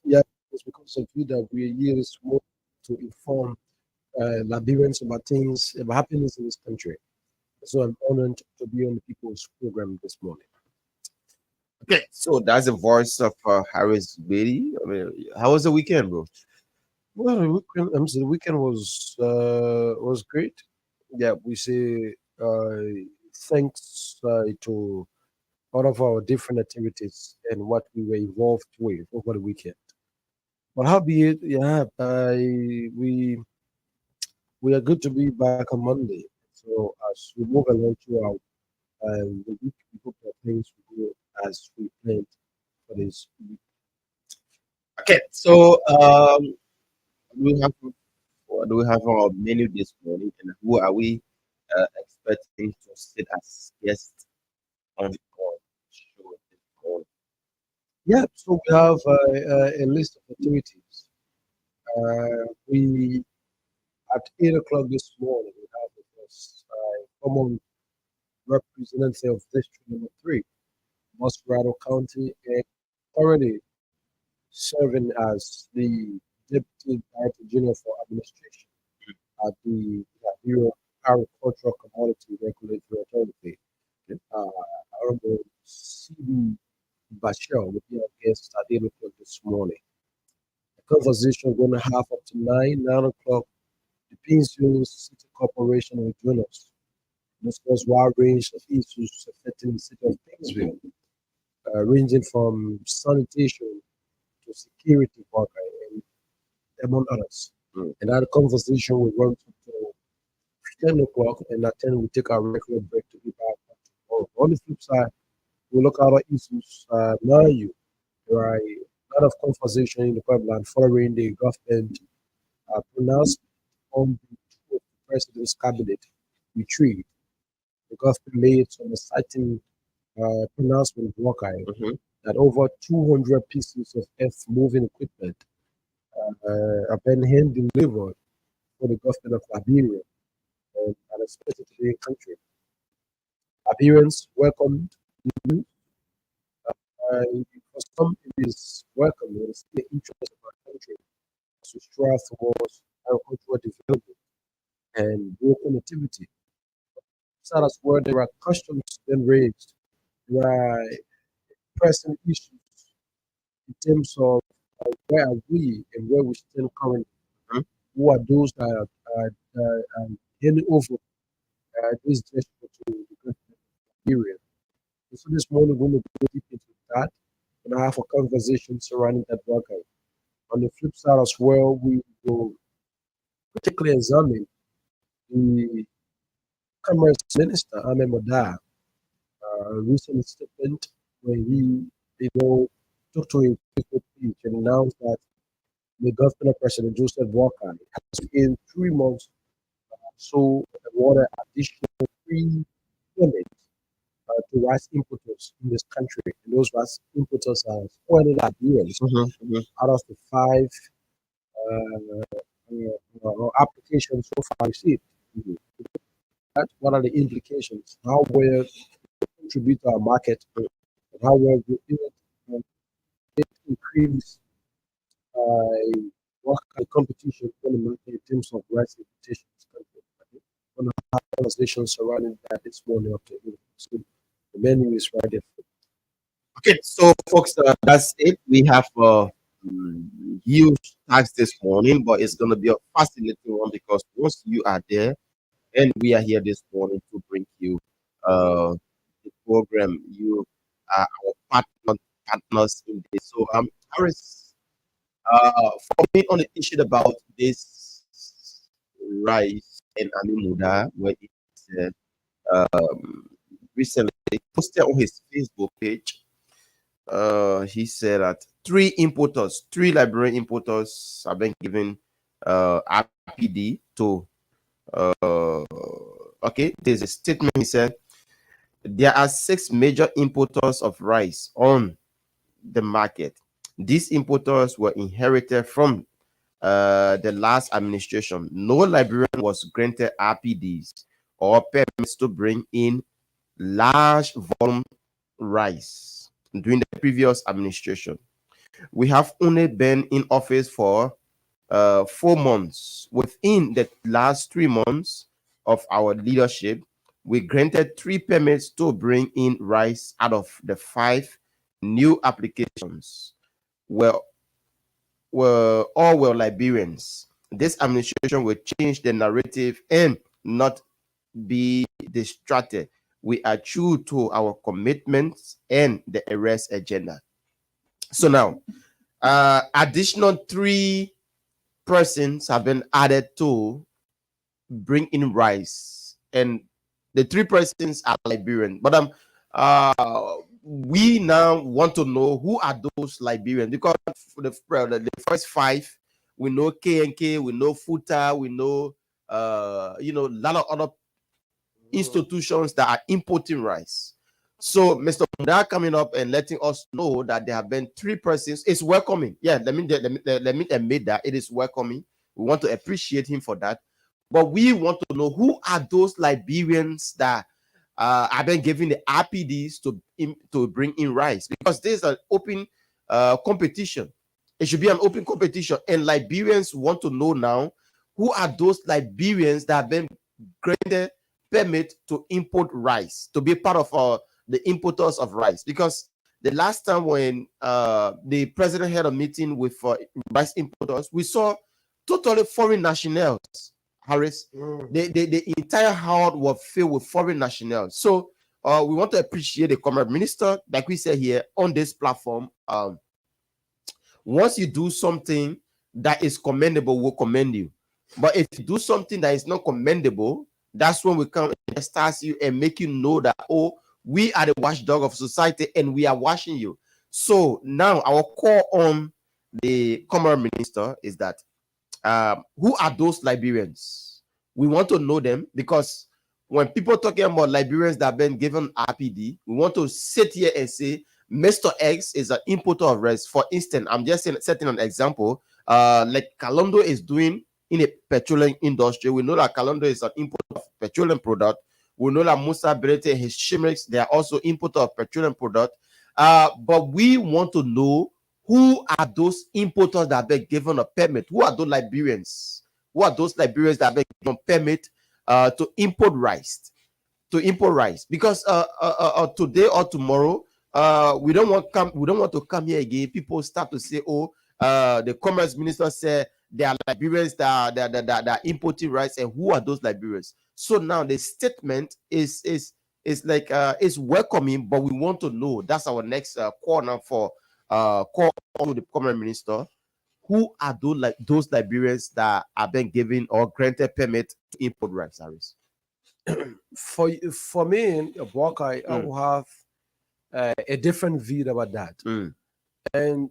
Yeah, it's because of you that we are here this morning to inform Liberians about things, about happiness in this country. So I'm honored to be on the People's Program this morning. Okay, so that's the voice of Harris Beatty. I mean, how was the weekend, bro? Well, the weekend was great. Yeah, we say thanks to all of our different activities and what we were involved with over the weekend. But howbeit, yeah, we are good to be back on Monday. So as we move along throughout the week, we hope that things will go as we planned for this week. Okay, so we have what do we have on our menu this morning, and who are we expecting to sit as guests on the show this morning? Yeah, so we have a list of activities. We at 8 o'clock this morning we have with us common representative of District Number Three, Moscow County, and currently serving as the Deputy Director General for Administration at the Bureau of Agricultural Commodity Regulatory Authority. Uh, Honorable C.B. Bashir will be our guest at 8 o'clock this morning. The conversation going to have up to 9 o'clock. The Painesville City Corporation will join us to discuss wide range of issues affecting the city of Painesville, ranging from sanitation to security worker and among others. Mm. And that conversation will run to 10 o'clock, and at 10 we take our regular break to be back tomorrow. On the flip side, we look at other issues now you. There are a lot of conversation in the pipeline following the government pronouncement on the two of the president's cabinet retreat. The government made some exciting pronouncement in Hawkeye Mhm. that over 200 pieces of earth moving equipment have been hand delivered for the government of Liberia and are expected to be in country. Liberians welcomed the news. For some, it is welcome. It is the interest of our country to strive towards agricultural development and rural connectivity. So that's where there are questions being raised. There are pressing issues in terms of where are we and where we stand currently. Mhm. Who are those that are handing over this gesture to the government of Nigeria? And so this morning, we're going to go deep into that and have a conversation surrounding that workout. On the flip side as well, we will particularly examine the Commerce Minister, Ahmed Moda, recent statement when took to a Facebook page and announced that the government of President Joseph Walker has in 3 months so awarded additional free payments to rice importers in this country. And those rice importers are 400 Liberians Mhm. Mhm. out of the five applications so far received. Mhm. That's what are the implications? How will it contribute to our market? And how will it increase uh, what kind of competition in the market in terms of rice importation in this country? We're going to have conversations surrounding that this morning up to 8. So the menu is right there. Okay, so folks, that's it. We have huge task this morning, but it's gonna be a fascinating one because once you are there, and we are here this morning to bring you uh the program. You are our partners in this. So Harris, for me on the issue about this rice and Animuda, where it said recently he posted on his Facebook page. He said that three Liberian importers have been given RPD to okay, there's a statement. He said there are six major importers of rice on the market. These importers were inherited from the last administration, no Liberian was granted RPDs or permits to bring in large volume rice during the previous administration. We have only been in office for 4 months. Within the last 3 months of our leadership, we granted 3 permits to bring in rice out of the 5 new applications. Well, all were Liberians. This administration will change the narrative and not be distracted. We are true to our commitments and the arrest agenda. So now, additional 3 persons have been added to bring in rice, and the 3 persons are Liberian. But we now want to know who are those Liberians, because for the first 5, we know KNK, we know Futa, we know a lot of other institutions that are importing rice. So Mr. Munda coming up and letting us know that there have been 3 persons is welcoming. Yeah, let me admit that it is welcoming. We want to appreciate him for that. But we want to know who are those Liberians that have been given the RPDs to bring in rice, because there's an open competition. It should be an open competition, and Liberians want to know now who are those Liberians that have been granted permit to import rice, to be part of the importers of rice. Because the last time when the president had a meeting with rice importers, we saw totally foreign nationals. Harris, the entire hall was filled with foreign nationals. So we want to appreciate the commerce minister, like we said here on this platform. Once you do something that is commendable, we'll commend you. But if you do something that is not commendable, that's when we come and start you and make you know that, oh, we are the watchdog of society and we are watching you. So now our call on the commerce minister is that who are those Liberians? We want to know them, because when people talking about Liberians that have been given RPD, we want to sit here and say Mr. X is an importer of rice. For instance, I'm just setting an example. Like Kalondo is doing in a petroleum industry. We know that Kalondo is an importer of petroleum product. We know that Musa Berete and his Shimrix, they are also importer of petroleum product. But we want to know who are those importers that have been given a permit. Who are those Liberians? Who are those Liberians that have been given a permit to import rice? Because today or tomorrow, we don't want to come here again. People start to say, oh, the commerce minister said there are Liberians that are importing rice, and who are those Liberians? So now the statement is like is welcoming, but we want to know. That's our next corner for call to the commerce minister. Who are those Liberians that have been given or granted permit to import rice, Harris? For me, Walker, I will have a different view about that. And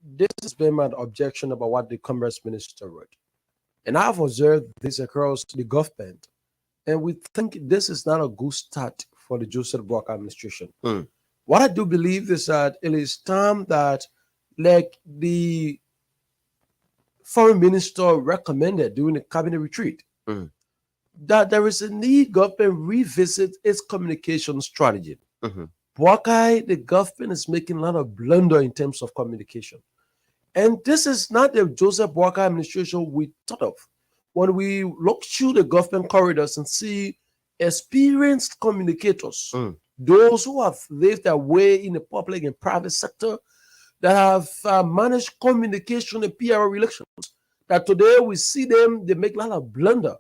this has been my objection about what the commerce minister wrote. And I've observed this across the government. And we think this is not a good start for the Joseph Boakai administration. What I do believe is that it is time that, like the foreign minister recommended during the cabinet retreat, that there is a need government revisit its communication strategy. Boakai, the government is making a lot of blunder in terms of communication. And this is not the Joseph Boakai administration we thought of. When we look through the government corridors and see experienced communicators, those who have lived their way in the public and private sector, that have managed communication and PR relations, that today we see them, they make a lot of blunder.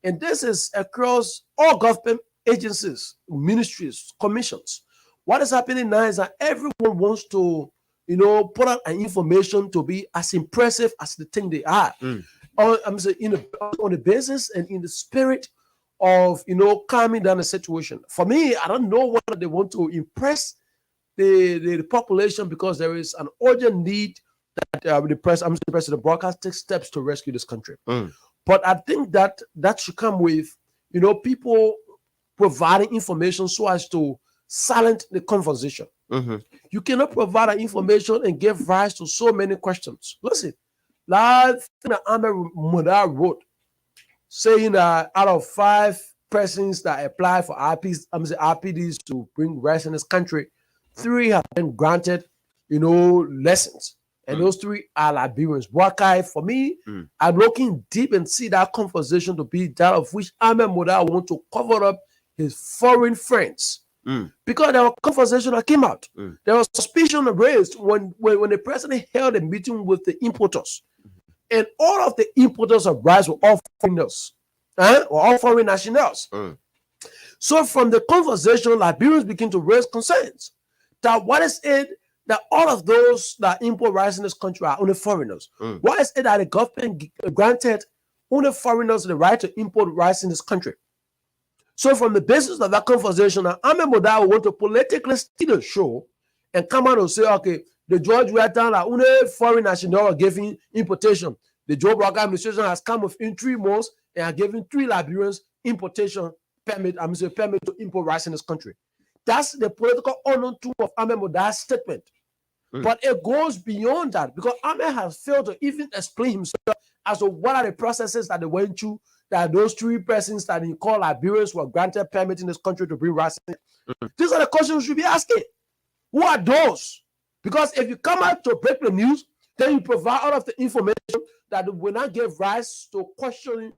And this is across all government agencies, ministries, commissions. What is happening now is that everyone wants to, put out an information to be as impressive as the thing they are. On the basis and in the spirit of, calming down the situation. For me, I don't know whether they want to impress the population because there is an urgent need that the President Broadcast takes steps to rescue this country. But I think that should come with, people providing information so as to silence the conversation. You cannot provide information and give rise to so many questions. Listen, last thing that Ahmed Mudar wrote, saying that out of 5 persons that apply for RPDs to bring rice in this country, 3 have been granted, lessons. And those 3 are Liberians. Wakai, for me, I'm looking deep and see that conversation to be that of which Ahmed Mudar want to cover up his foreign friends. Because there was conversation that came out. There was suspicion raised when the president held a meeting with the importers. And all of the importers of rice were all foreigners, or all foreign nationals. So from the conversation, Liberians begin to raise concerns that what is it that all of those that import rice in this country are only foreigners? Why is it that the government granted only foreigners the right to import rice in this country? So from the basis of that conversation, Ahmed Mudar will want to politically steal the show and come out and say, okay, the George Weah are only foreign national are giving importation. The Joe Brogan administration has come within 3 months and are giving 3 Liberians importation permit to import rice in this country. That's the political undertone of Ahmed Mudar's statement. But it goes beyond that because Ahmed has failed to even explain himself as to what are the processes that they went through, that those 3 persons that he called Liberians were granted permit in this country to bring rice in. These are the questions we should be asking. Who are those? Because if you come out to break the news, then you provide all of the information that will not give rise to questioning,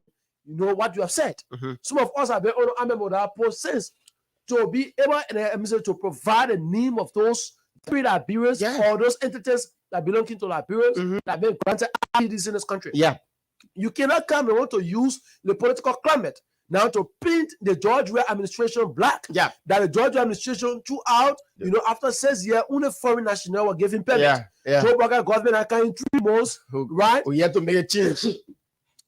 what you have said. Some of us have been on Ahmed Mudar post since to be able to provide the name of those 3 Liberians or those entities that belong to Liberians that have been granted IDs in this country. You cannot come and want to use the political climate now to paint the George Weah administration black. That the George Weah administration throughout, after 6 years, only foreign national were given permits. Joe Brogan government are coming 3 months, right? We had to make a change.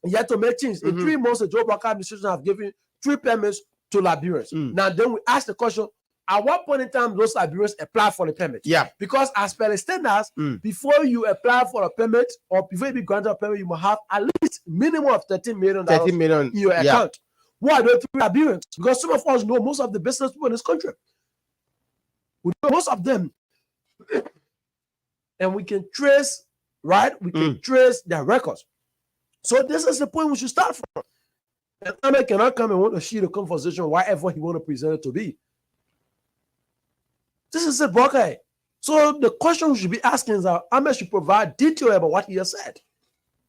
In 3 months, the Joe Brogan administration have given 3 permits to Liberians. Now, then we ask the question, at what point in time those Liberians apply for the permit? Because as per the standards, before you apply for a permit or before you be granted a permit, you must have at least minimum of $13 million in your account. Who are those 3 Liberians? Because some of us know most of the business people in this country. We know most of them. And we can trace, right? We can trace their records. So this is the point we should start from. And Ahmed cannot come and want to share the conversation wherever he want to present it to be. This is it, Brokai. So the question we should be asking is that Ahmed should provide detail about what he has said.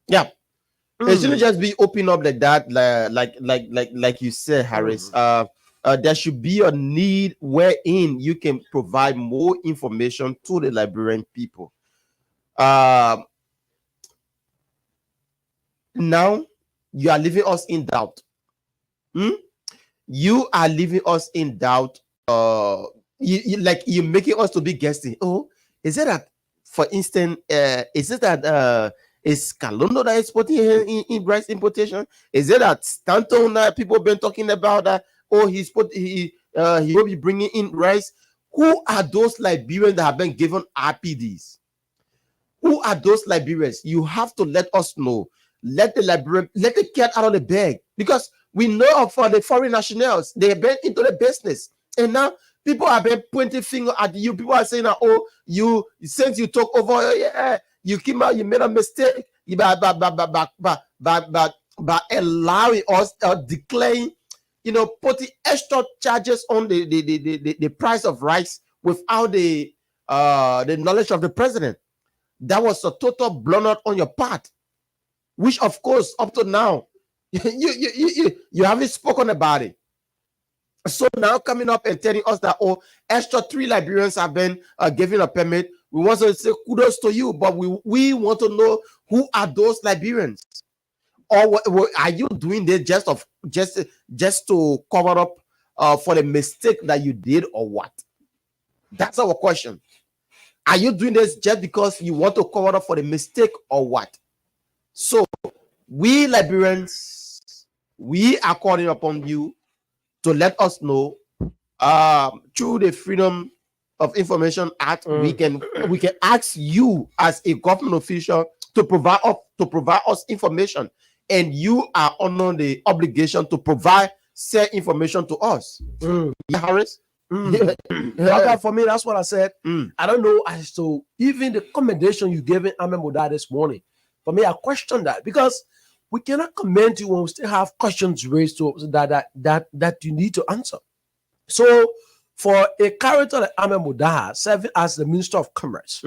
It shouldn't just be open up like that, like you said, Harris. There should be a need wherein you can provide more information to the Liberian people. Now you are leaving us in doubt. You are leaving us in doubt. You're making us to be guessing. Oh, is it that, for instance, is it that is Kalondo that exporting in rice importation? Is it that Stanton that people have been talking about that? Oh, he will be bringing in rice. Who are those Liberians that have been given RPDs? Who are those Liberians? You have to let us know. Let the cat out of the bag, because we know for the foreign nationals, they have been into the business, and now people have been pointing finger at you. People are saying that, oh, since you took over, you came out, you made a mistake by allowing us declaring, putting extra charges on the price of rice without the knowledge of the president. That was a total blown on your part, which of course up to now you haven't spoken about it. So now coming up and telling us that, oh, extra 3 Liberians have been given a permit. We want to say kudos to you, but we want to know who are those Liberians, or what are you doing this just to cover up for the mistake that you did, or what? That's our question. Are you doing this just because you want to cover up for the mistake, or what? So we Liberians, we are calling upon you to let us know through the Freedom of Information Act. We can ask you as a government official to provide us information, and you are under the obligation to provide said information to us. Harris. For me, that's what I said. I don't know as to even the commendation you gave Ahmed Mudar this morning. For me, I question that because we cannot commend you when we still have questions raised to that you need to answer. So, for a character like Ahmed Mudaha serving as the Minister of Commerce,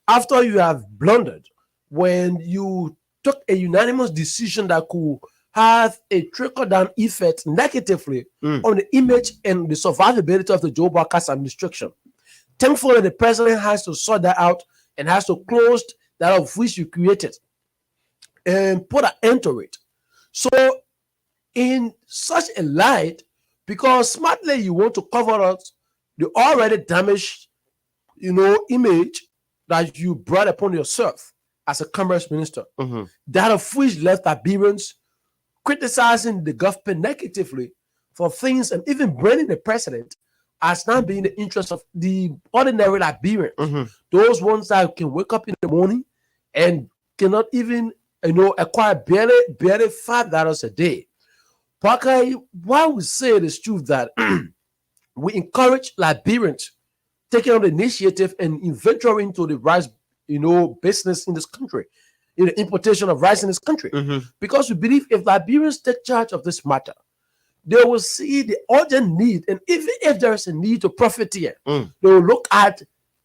after you have blundered, when you took a unanimous decision that could have a trickle-down effect negatively on the image and the survivability of the Joe Barkas administration. Thankfully, the president has to sort that out and has to close that of which you created and put an end to it. So, in such a light, because smartly you want to cover up the already damaged, image that you brought upon yourself as a commerce minister, that of which left Liberians criticizing the government negatively for things and even blaming the president as not being the interest of the ordinary Liberians, those ones that can wake up in the morning and cannot even acquire barely $5 a day. Parker, why we say it is true that we encourage Liberians taking on the initiative and venturing into the rice, business in this country, in the importation of rice in this country, because we believe if Liberians take charge of this matter, they will see the urgent need, and even if there is a need to profiteer, they will look at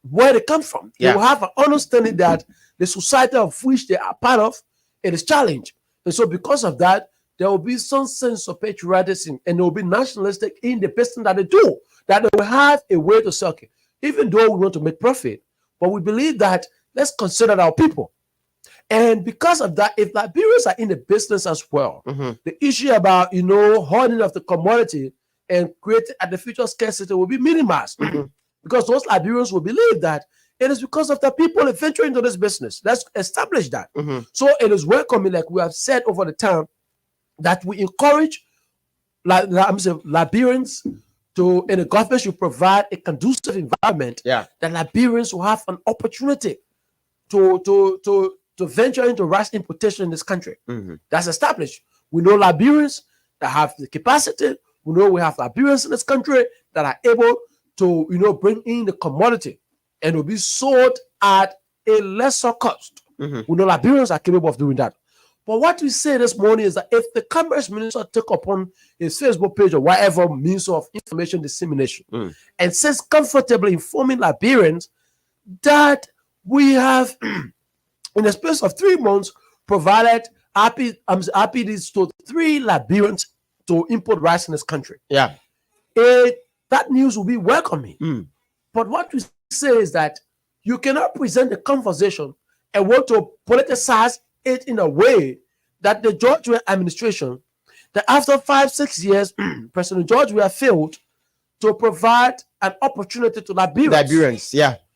where they come from. They will have an understanding that the society of which they are part of, it is challenged, and so because of that, there will be some sense of patriotism, and there will be nationalistic in the business that they do, that they will have a way to circle, even though we want to make profit. But we believe that let's consider our people. And because of that, if Liberians are in the business as well, the issue about, hoarding of the commodity and creating artificial scarcity will be minimized. Because those Liberians will believe that it is because of the people venturing into this business. Let's establish that. So it is welcoming, like we have said over the time, that we encourage Liberians to, and the government should provide a conducive environment that Liberians will have an opportunity to venture into rice importation in this country. That's established. We know Liberians that have the capacity. We know we have Liberians in this country that are able to, bring in the commodity and will be sold at a lesser cost. We know Liberians are capable of doing that. But what we say this morning is that if the commerce minister took upon his Facebook page or whatever means of information dissemination and says comfortably informing Liberians that we have, in the space of 3 months, provided APDs to 3 Liberians to import rice in this country. That news will be welcoming. But what we say is that you cannot present the conversation and want to politicize it in a way that the George Weah administration, that after 5-6 years, President George Weah failed to provide an opportunity to Liberians.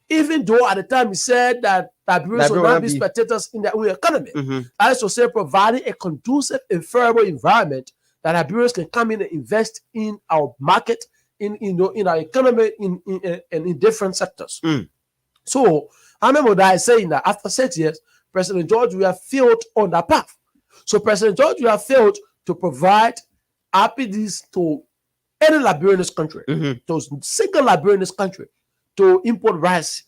Even though at the time he said that Liberians will not be spectators in their own economy. I also say providing a conducive and favorable environment that Liberians can come in and invest in our market, in our economy, in different sectors. So I remember that I saying that after 6 years, President George Weah failed on that path. So President George Weah failed to provide APDs to any Liberian in this country, to single Liberian in this country, to import rice.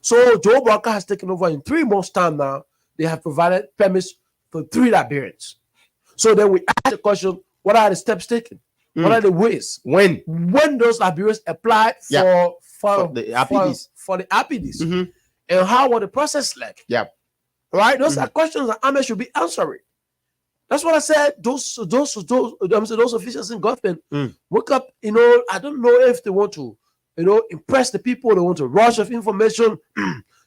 So Joe Barker has taken over in 3 months' time now. They have provided permits for 3 Liberians. So then we ask the question, what are the steps taken? What are the ways? When those Liberians apply for the APDs? And how was the process like? Right? Those are questions that Ahmed should be answering. That's what I said. Those officials in government wake up, I don't know if they want to, impress the people, they want to rush of information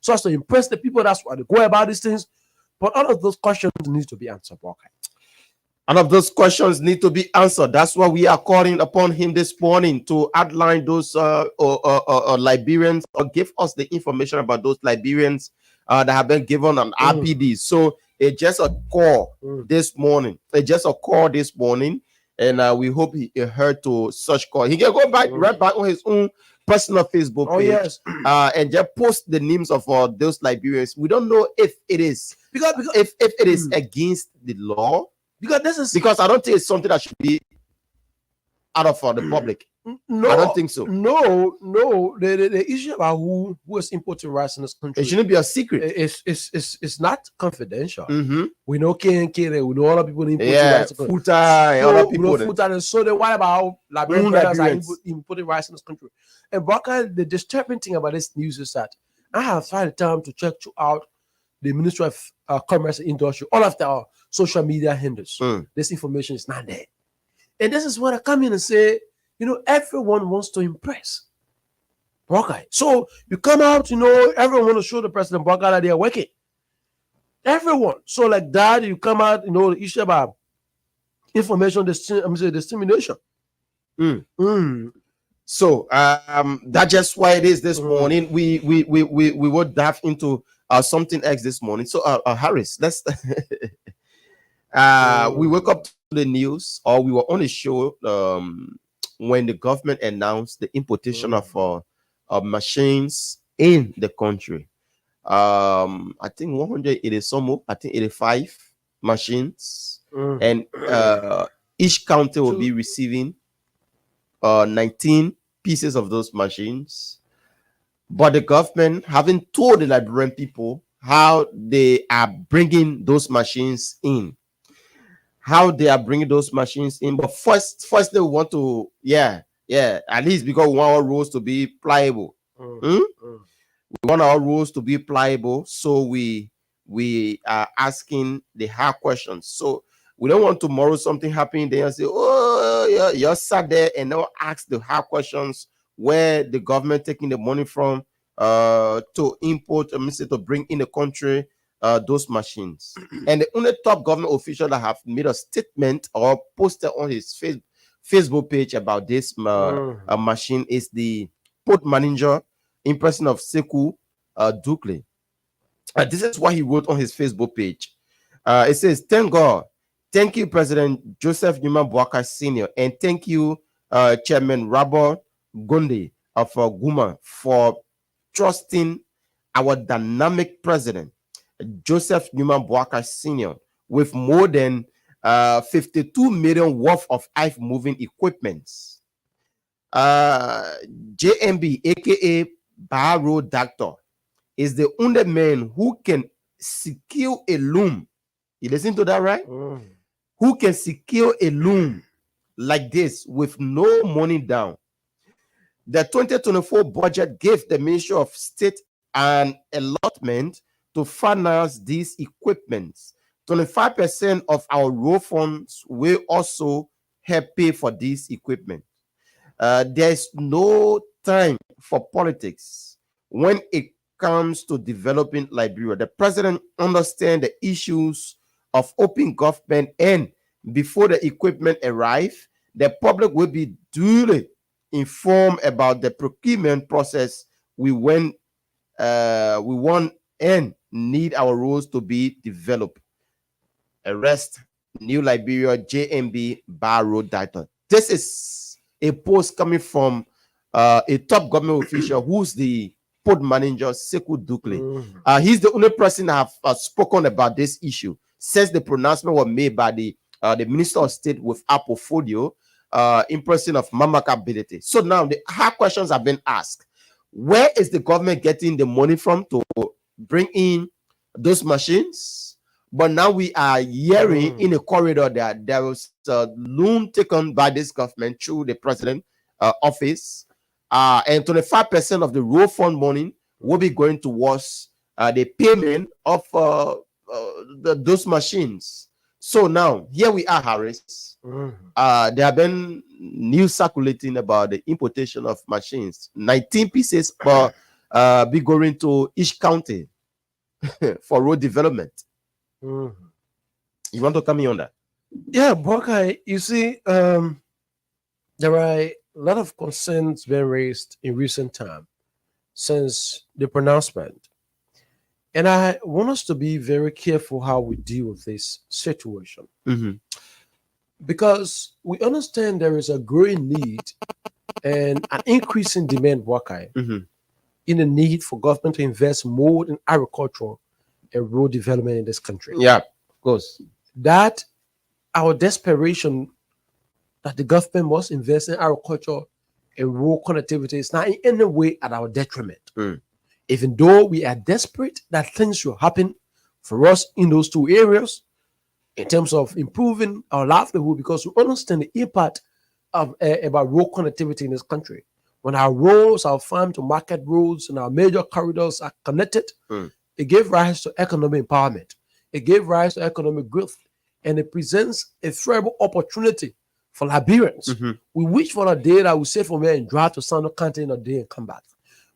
so as to impress the people. That's why they go about these things. But all of those questions need to be answered. All of those questions need to be answered. That's why we are calling upon him this morning to outline those Liberians, or give us the information about those Liberians that have been given an RPD. So it's just a call this morning. And we hope he heard to such call. He can go back right back on his own personal Facebook page, and just post the names of those Liberians. We don't know if it is because if it is against the law. Because I don't think it's something that should be out of for the public. No, I don't think so. No. The issue about who is importing rice in this country It shouldn't be a secret. it's not confidential. Mm-hmm. We know KNK, we know all the people importing Yeah, rice. Futa and other people. So then what about Liberian brothers are Liberians. importing rice in this country? And Baka, the disturbing thing about this news is that I have tried time to check out the Ministry of Commerce and Industry, all of the social media handles. This information is not there. And this is what I come in and say, everyone wants to impress. Brokai. So you come out, everyone want to show the president Brokai that they are working. Everyone. So like that, you come out, the issue about information dissemination. So that's just why it is this morning. We would dive into something else this morning. So Harris, let's we woke up to the news, or we were on a show when the government announced the importation of machines in the country. I think 180 some, I think 85 machines, and each county will be receiving 19 pieces of those machines. But the government haven't told the Liberian people how they are bringing those machines in. But first they want to, at least because we want our rules to be pliable. We want our rules to be pliable, so we are asking the hard questions. So we don't want tomorrow something happening there and say, oh, yeah, you're sat there and now ask the hard questions where the government taking the money from to import, to bring in the country those machines. And the only top government official that have made a statement or posted on his Facebook page about this machine is the port manager in person of Sekou Dukle. This is what he wrote on his Facebook page. It says, "Thank God. Thank you, President Joseph Newman Boakai Sr. And thank you, Chairman Rabor Gonde of Guma, for trusting our dynamic president, Joseph Newman Boakai Sr., with more than 52 million worth of IF moving equipments. JMB, aka Barrow Doctor, is the only man who can secure a loom. You listen to that, right? Who can secure a loom like this with no money down. The 2024 budget gave the Ministry of State an allotment to finance these equipments. 25% of our road funds will also help pay for this equipment. There's no time for politics when it comes to developing Liberia. The president understands the issues of open government, and before the equipment arrive, the public will be duly informed about the procurement process. We want and need our rules to be developed. Arrest New Liberia JMB Barrow Data. This is a post coming from a top government official who's the port manager, Sekou Dukle. He's the only person that have spoken about this issue since the pronouncement was made by the Minister of State with our portfolio in person of Mamaka Ability. So now the hard questions have been asked. Where is the government getting the money from to bring in those machines? But now we are hearing in a corridor that there was a loan taken by this government through the president office, and 25% of the road fund money will be going towards the payment of those machines. So now here we are, Harris. There have been news circulating about the importation of machines. 19 pieces per be going to each county for road development. You want to come in on that? Yeah, Bokai, you see, there are a lot of concerns being raised in recent time since the pronouncement. And I want us to be very careful how we deal with this situation. Because we understand there is a growing need and an increasing demand, Bokai, in the need for government to invest more in agriculture and road development in this country. Yeah, of course. That our desperation that the government must invest in agriculture and rural connectivity is not in any way at our detriment. Mm. Even though we are desperate that things should happen for us in those two areas in terms of improving our livelihood, because we understand the impact of about rural connectivity in this country. When our roads, our farm to market roads, and our major corridors are connected, Mm. it gave rise to economic empowerment. It gave rise to economic growth, and it presents a favorable opportunity for Liberians. Mhm. We wish for a day that we sit from here and drive to Sando County in a day and come back.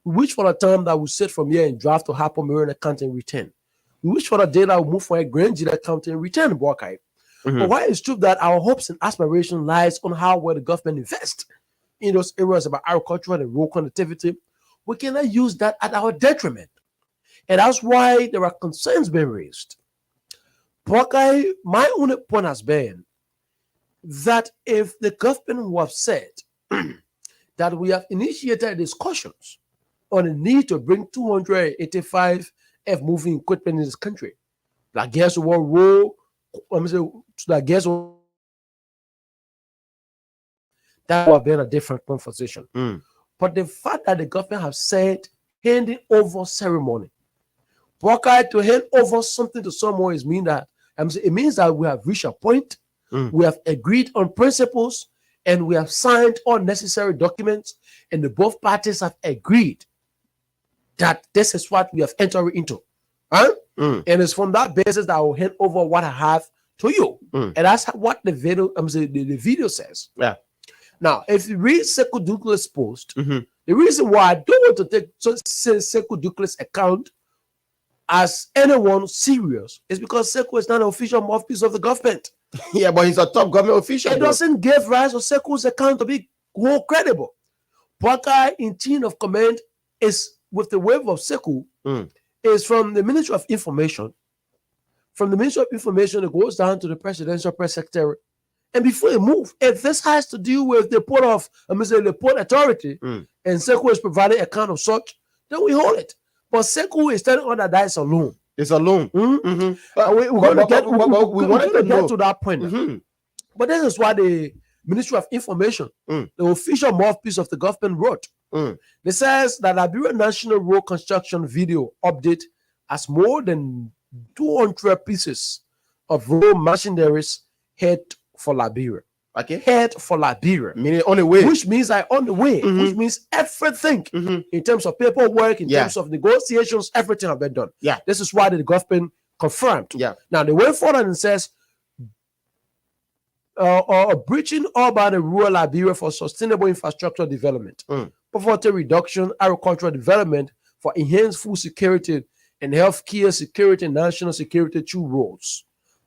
We wish for a time that we sit from here and drive to Hapo Marina County and return. We wish for a day that we move from a Grangida County and return to Buakai. Mhm. But why it's true that our hopes and aspiration lies on how well the government invests in those areas about agriculture and rural connectivity, we cannot use that at our detriment. And that's why there are concerns being raised. Buakai, my only point has been that if the government who have said that we have initiated discussions on the need to bring 285 F moving equipment in this country, I guess what role I guess that would have been a different conversation. Mm. But the fact that the government have said handing over ceremony, Buakai, to hand over something to someone is mean that it means that we have reached a point, we have agreed on principles, and we have signed all necessary documents, and the both parties have agreed that this is what we have entered into. Huh? And it's from that basis that I will hand over what I have to you. And that's what the video, the video says. Yeah. Now, if you read Sekou Douglas' post, Mhm. the reason why I don't want to take Sekou Douglas' account as anyone serious is because Sekou is not an official mouthpiece of the government. Yeah, but he's a top government official. It bro. doesn't give rise to Sekou's account to be more credible. Buakai in chain of command is with the wave of Sekou is from the Ministry of Information. From the Ministry of Information, it goes down to the Presidential Press Secretary. And before it moves, if this has to do with the port of, the port authority, and Sekou is providing account of such, then we hold it. But Sekou is telling us that is a loan. It's a loan. And we're going to get to that point. Mhm. But this is why the Ministry of Information, the official mouthpiece of the government, wrote. It says that Liberia National Road Construction Video update has more than 200 pieces of road machineries head for Liberia. Okay. Head for Liberia. Meaning on the way. Which means I on the way, which means everything in terms of paperwork, in terms of negotiations, everything have been done. Yeah. This is why the government confirmed. Yeah. Now they went forward and says breaching urban and rural Liberia for sustainable infrastructure development, poverty reduction, agricultural development for enhanced food security and healthcare security and national security through roads.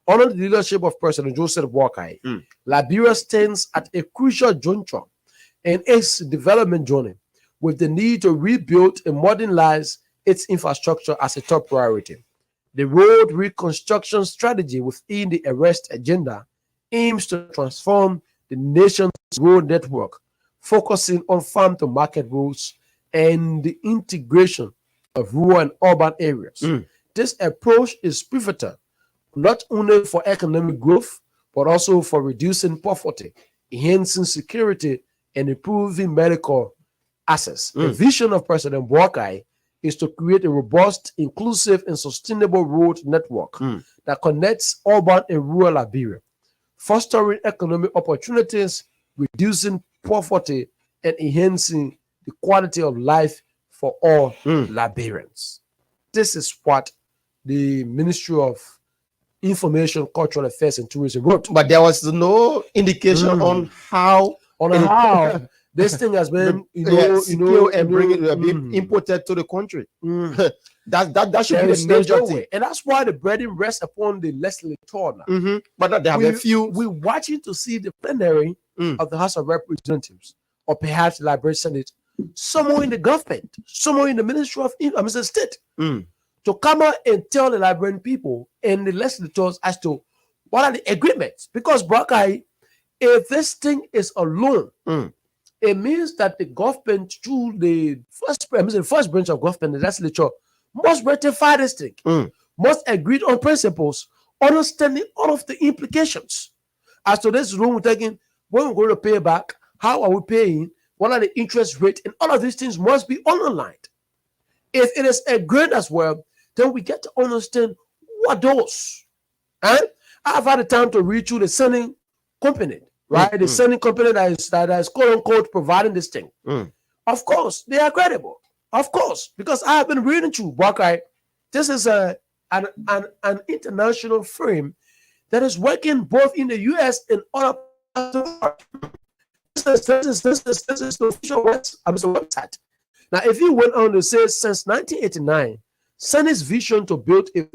Under the leadership of President Joseph Boakai, Liberia stands at a crucial juncture in its development journey with the need to rebuild and modernize its infrastructure as a top priority. The road reconstruction strategy within the Arrest agenda aims to transform the nation's road network, focusing on farm to market roads and the integration of rural and urban areas. This approach is pivotal not only for economic growth, but also for reducing poverty, enhancing security, and improving medical access. The vision of President Boakai is to create a robust, inclusive, and sustainable road network that connects urban and rural Liberia, fostering economic opportunities, reducing poverty, and enhancing the quality of life for all Liberians. This is what the Ministry of Information, Cultural Affairs, and Tourism wrote. But there was no indication on how this thing has been, being imported to the country. That should be the major thing. And that's why the burden rests upon the legislature now. But they have a few. We're watching to see the plenary of the House of Representatives, or perhaps the Liberia Senate, somewhere in the government, somewhere in the Ministry of State, to come out and tell the Liberian people and the legislators as to what are the agreements. Because Buakai, if this thing is a loan, it means that the government, through the first branch of government, the legislature, must ratify this thing, must agree on principles, understanding all of the implications. As to this loan we're taking, when we're going to pay back, how are we paying, what are the interest rate, and all of these things must be underlined. If it is a grade as well, then we get to understand what those. And I've had the time to read through the sending company, right? The sending company that is quote unquote providing this thing. Of course, they are credible. Of course, because I have been reading through Buckeye. This is an international firm that is working both in the US and other parts of the world. This is the official website. Now, if you went on to say since 1989, Sunny's vision to build a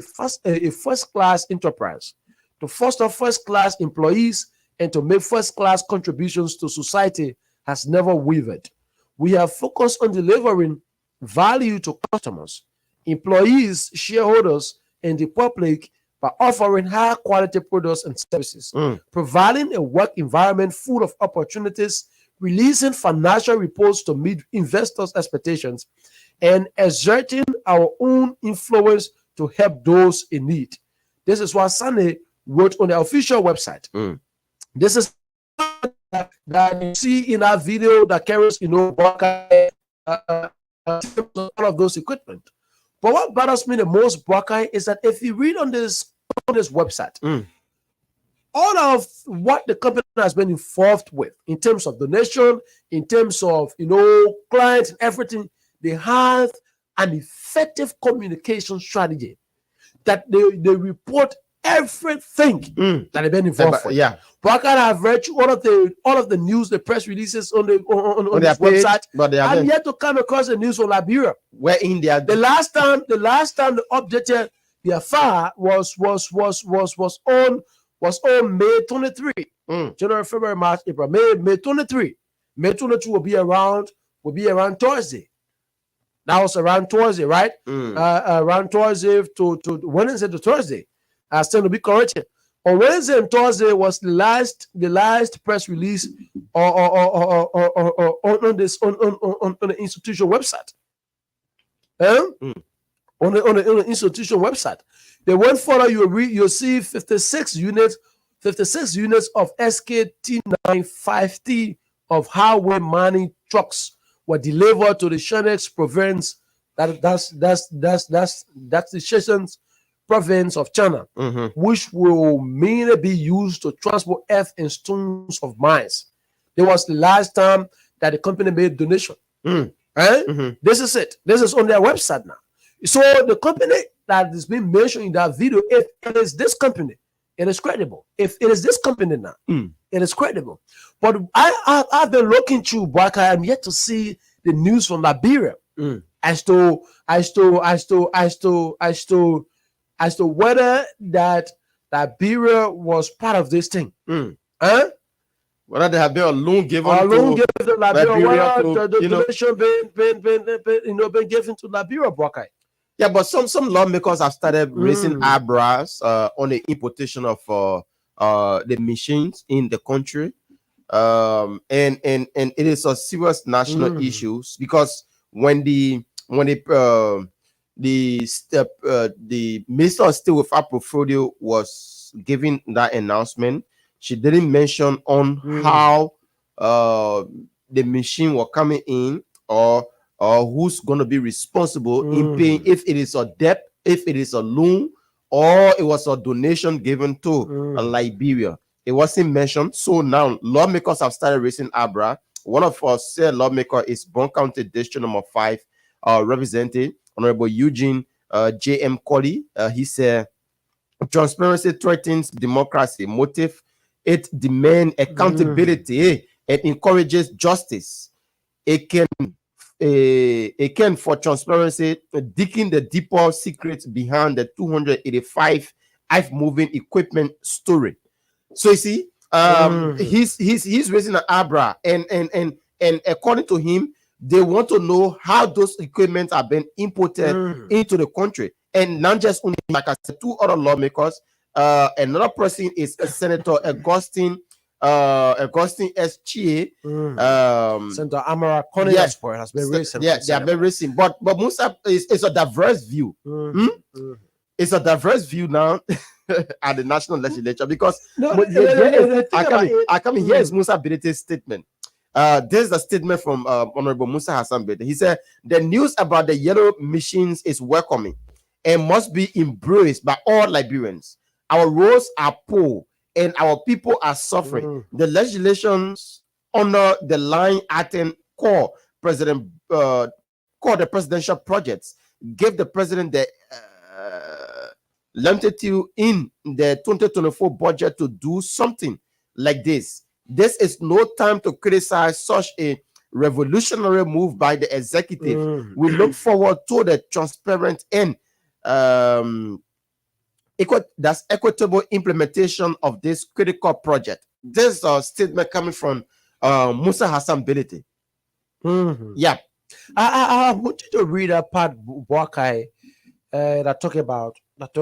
first-class enterprise, to foster first-class employees, and to make first-class contributions to society has never wavered. We have focused on delivering value to customers, employees, shareholders, and the public by offering high-quality products and services, providing a work environment full of opportunities, releasing financial reports to meet investors' expectations, and exerting our own influence to help those in need. This is what Sunny wrote on the official website. This is that you see in that video that carries, Buckeye, all of those equipment. But what bothers me the most, Buckeye, is that if you read on this website, all of what the company has been involved with in terms of donation, in terms of clients and everything, they have an effective communication strategy that they report everything that they've been involved with. Yeah. Buckeye have read all of the news, the press releases on this page, website, but I'm yet to come across the news from Liberia. Where India, the last time they updated their file was on May 23. January, February, March, April, May 23. May 23 will be around Thursday. That was around Thursday, right? Around Thursday to Wednesday to Thursday. I stand to be corrected. On Wednesday and Thursday was the last press release on the institution website. On the institution website. They went further, you'll see 56 units of SKT-95T of highway mining trucks were delivered to the Shanxi province. That's the Shenzhen province of China, which will mainly be used to transport earth and stones of mines. It was the last time that the company made donation. This is it. This is on their website now. So the company that is being mentioned in that video, if it is this company, it is credible. If it is this company now, it is credible. But I've been looking through, but I am yet to see the news from Liberia as to whether that Liberia was part of this thing. Whether there have been a loan given to Liberia, the donation been given to Liberia, Buckeye. Yeah, but some lawmakers have started raising eyebrows on the importation of the machines in the country, and it is a serious national issue because when the Minister of State without portfolio was giving that announcement, she didn't mention on how the machine were coming in or who's going to be responsible in paying, if it is a debt, if it is a loan, or it was a donation given to Liberia. It wasn't mentioned. So now lawmakers have started raising eyebrow. One of our said lawmaker is Bon County District number 5, represented Honorable Eugene J.M. Colley. He said, transparency threatens democracy. Motive, it demands accountability and encourages justice. It can for transparency, digging the deeper secrets behind the 285 moving equipment story. So you see, he's raising an eyebrow, and according to him, they want to know how those equipment are being imported into the country, and not just only, like I said, 2 other lawmakers. Another person is Senator Augustine S. Chie. Senator Amara Coney has been raising. Yeah, they have been raising. But Musa is a diverse view. It's a diverse view now at the national legislature because I come in here is Musa Bidete's statement. This is a statement from Honorable Musa Hassan Bede. He said, the news about the yellow machines is welcoming and must be embraced by all Liberians. Our roads are poor and our people are suffering. The legislations honor the line item core president core the presidential projects, give the president the latitude in the 2024 budget to do something like this. This is no time to criticize such a revolutionary move by the executive. We look forward to the transparent and equitable implementation of this critical project. This is a statement coming from Musa Hassan Bility. Yeah. I want you to read a part, Boakai, that talk about that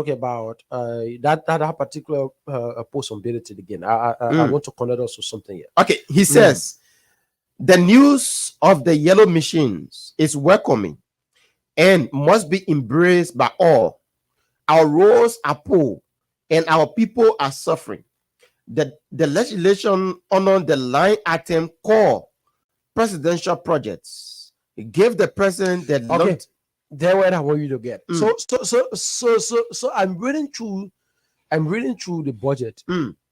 particular post on Bility again. I want to connect also something here. Okay, he says the news of the yellow machines is welcoming and must be embraced by all. Our roads are poor and our people are suffering. The legislation honor the line item core presidential projects. It gave the president the there where I want you to get. So I'm reading through the budget.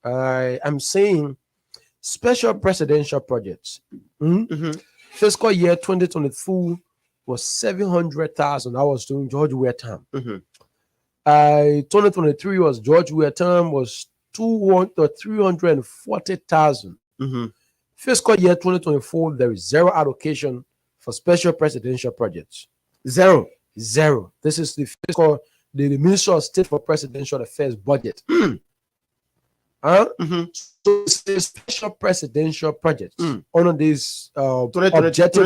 I'm saying special presidential projects. Fiscal year 2022 was 700,000. I was doing George Weah term. 2023 was George Weah term was 340,000. Fiscal year 2024, there is zero allocation for special presidential projects. Zero. This is the fiscal, the Ministry of State for Presidential Affairs budget. So it's a special presidential project on this objective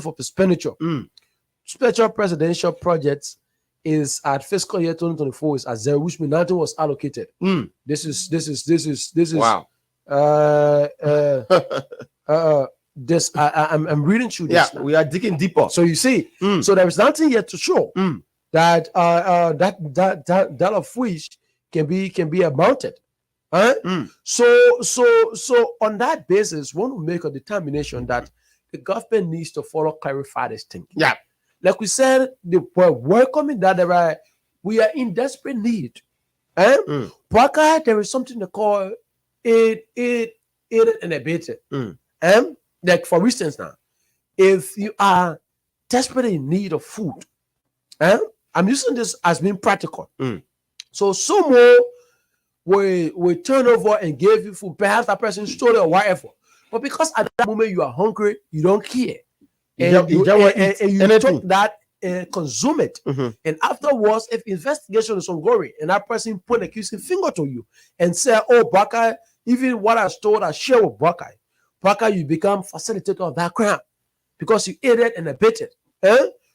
of expenditure. Special presidential projects is at fiscal year 2024 is at zero, which means nothing was allocated. This is wow. I'm reading through this. Yeah, we are digging deeper. So you see, so there is nothing yet to show that that of which can be amounted. So on that basis, one will make a determination that the government needs to clarify this thing. Yeah, like we said, we're welcoming that we are in desperate need. There is something they call aid and abated. Like for instance now, if you are desperately in need of food, I'm using this as being practical. So someone will turn over and give you food. Perhaps that person stole it or whatever. But because at that moment you are hungry, you don't care. And you took that and consume it. And afterwards, if investigation is ongoing and that person put an accusing finger to you and say, oh, Baka, even what I stole, I share with Baka. Baka, you become facilitator of that crime because you aided and abetted.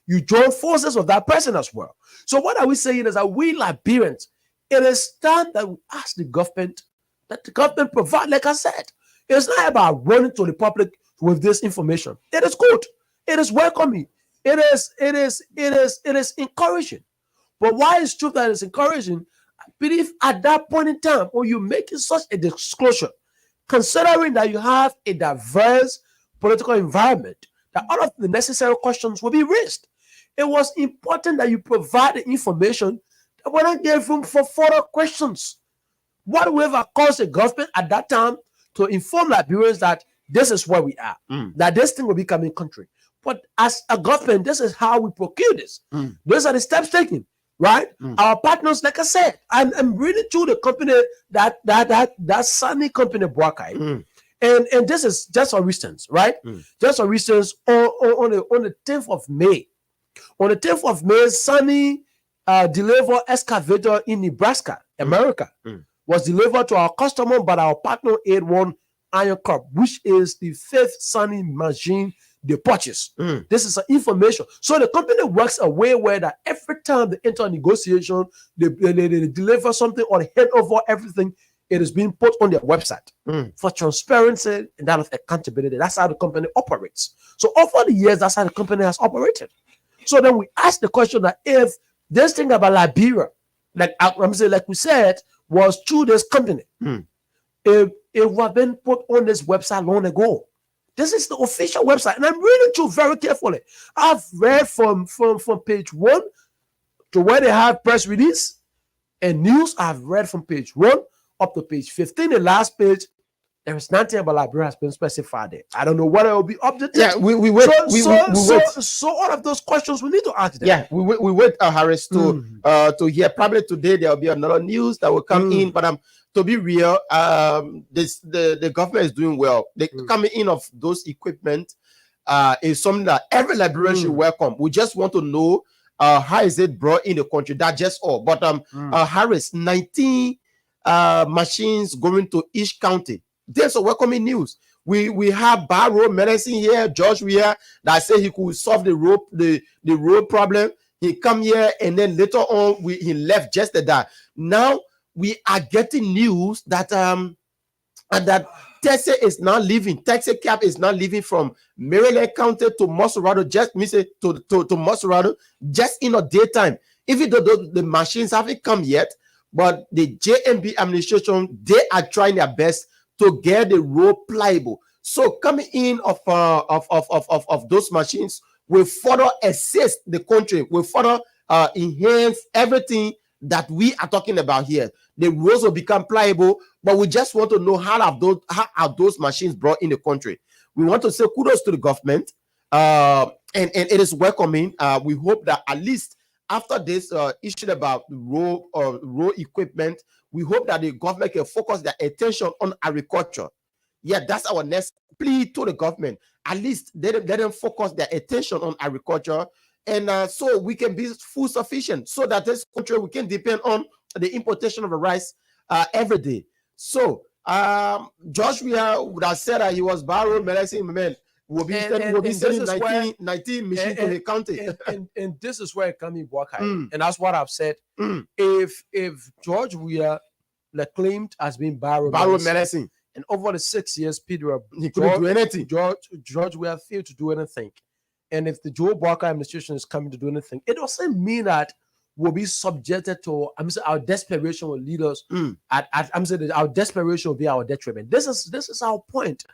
You join forces with that person as well. So what are we saying is that we Liberians, it is time that we ask the government, that the government provide, like I said, it's not about running to the public with this information. It is good. It is welcoming. It is encouraging. But why is true that it's encouraging? I believe at that point in time, when you're making such a disclosure, considering that you have a diverse political environment, that all of the necessary questions will be raised. It was important that you provide the information that will not give room for further questions. Whatever caused the government at that time to inform Liberians that this is where we are, that this thing will be coming country. But as a government, this is how we procure this. Those are the steps taken, right? Our partners, like I said, I'm really to the company that Sunny company Boakai. And this is just for instance, right? Just for instance, on the 10th of May. On the 10th of May, Sunny delivered excavator in Nebraska, America, was delivered to our customer by our partner A1 Iron Corp, which is the fifth Sunny machine they purchase. This is information. So the company works a way where that every time they enter a negotiation, they deliver something or hand over everything, it is being put on their website for transparency and that of accountability. That's how the company operates. So over the years, that's how the company has operated. So then we ask the question that if this thing about Liberia, like I'm saying, like we said, was through this company, if It was been put on this website long ago. This is the official website, and I'm reading through very carefully. I've read from page 1 to where they have press release and news. I've read from page 1 up to page 15. The last page, there is nothing about Liberia has been specified there. I don't know whether it will be updated. Yeah, we wait. We wait. So all of those questions we need to ask them. Yeah, we wait, Harris, to hear. Probably today there will be another news that will come in. But to be real, the government is doing well. The coming in of those equipment is something that every Liberian should welcome. We just want to know how is it brought in the country. That's just all. But Harris, 19 machines going to each county. There's a welcoming news. We have Barrow Medicine here, George Weah, that said he could solve the road problem. He come here and then later on he left just at that. Now we are getting news that and that Texas is now leaving. Texas Cap is now leaving from Maryland County to Mosurado, just to Mosurado, just in a daytime. Even though the machines haven't come yet, but the JMB administration, they are trying their best to get the road pliable. So coming in of those machines will further assist the country, will further enhance everything that we are talking about here. The roads will become pliable, but we just want to know how are those machines brought in the country. We want to say kudos to the government, and it is welcoming. We hope that at least after this issue about road equipment, we hope that the government can focus their attention on agriculture. Yeah, that's our next plea to the government. At least let them focus their attention on agriculture, and so we can be food sufficient, so that this country we can depend on the importation of the rice every day. So Josh would have said that he was Barrow Medicine man. Will be sending 19 machines to the county. And this is where it comes in work. And that's what I've said. If George Weah claimed as being Barrow Medicine, and over the 6 years, Peter, he couldn't do anything. George Weah failed to do anything. And if the Joe Barker administration is coming to do anything, it doesn't mean that we'll be subjected to, our desperation will lead us. Our desperation will be our detriment. This is our point.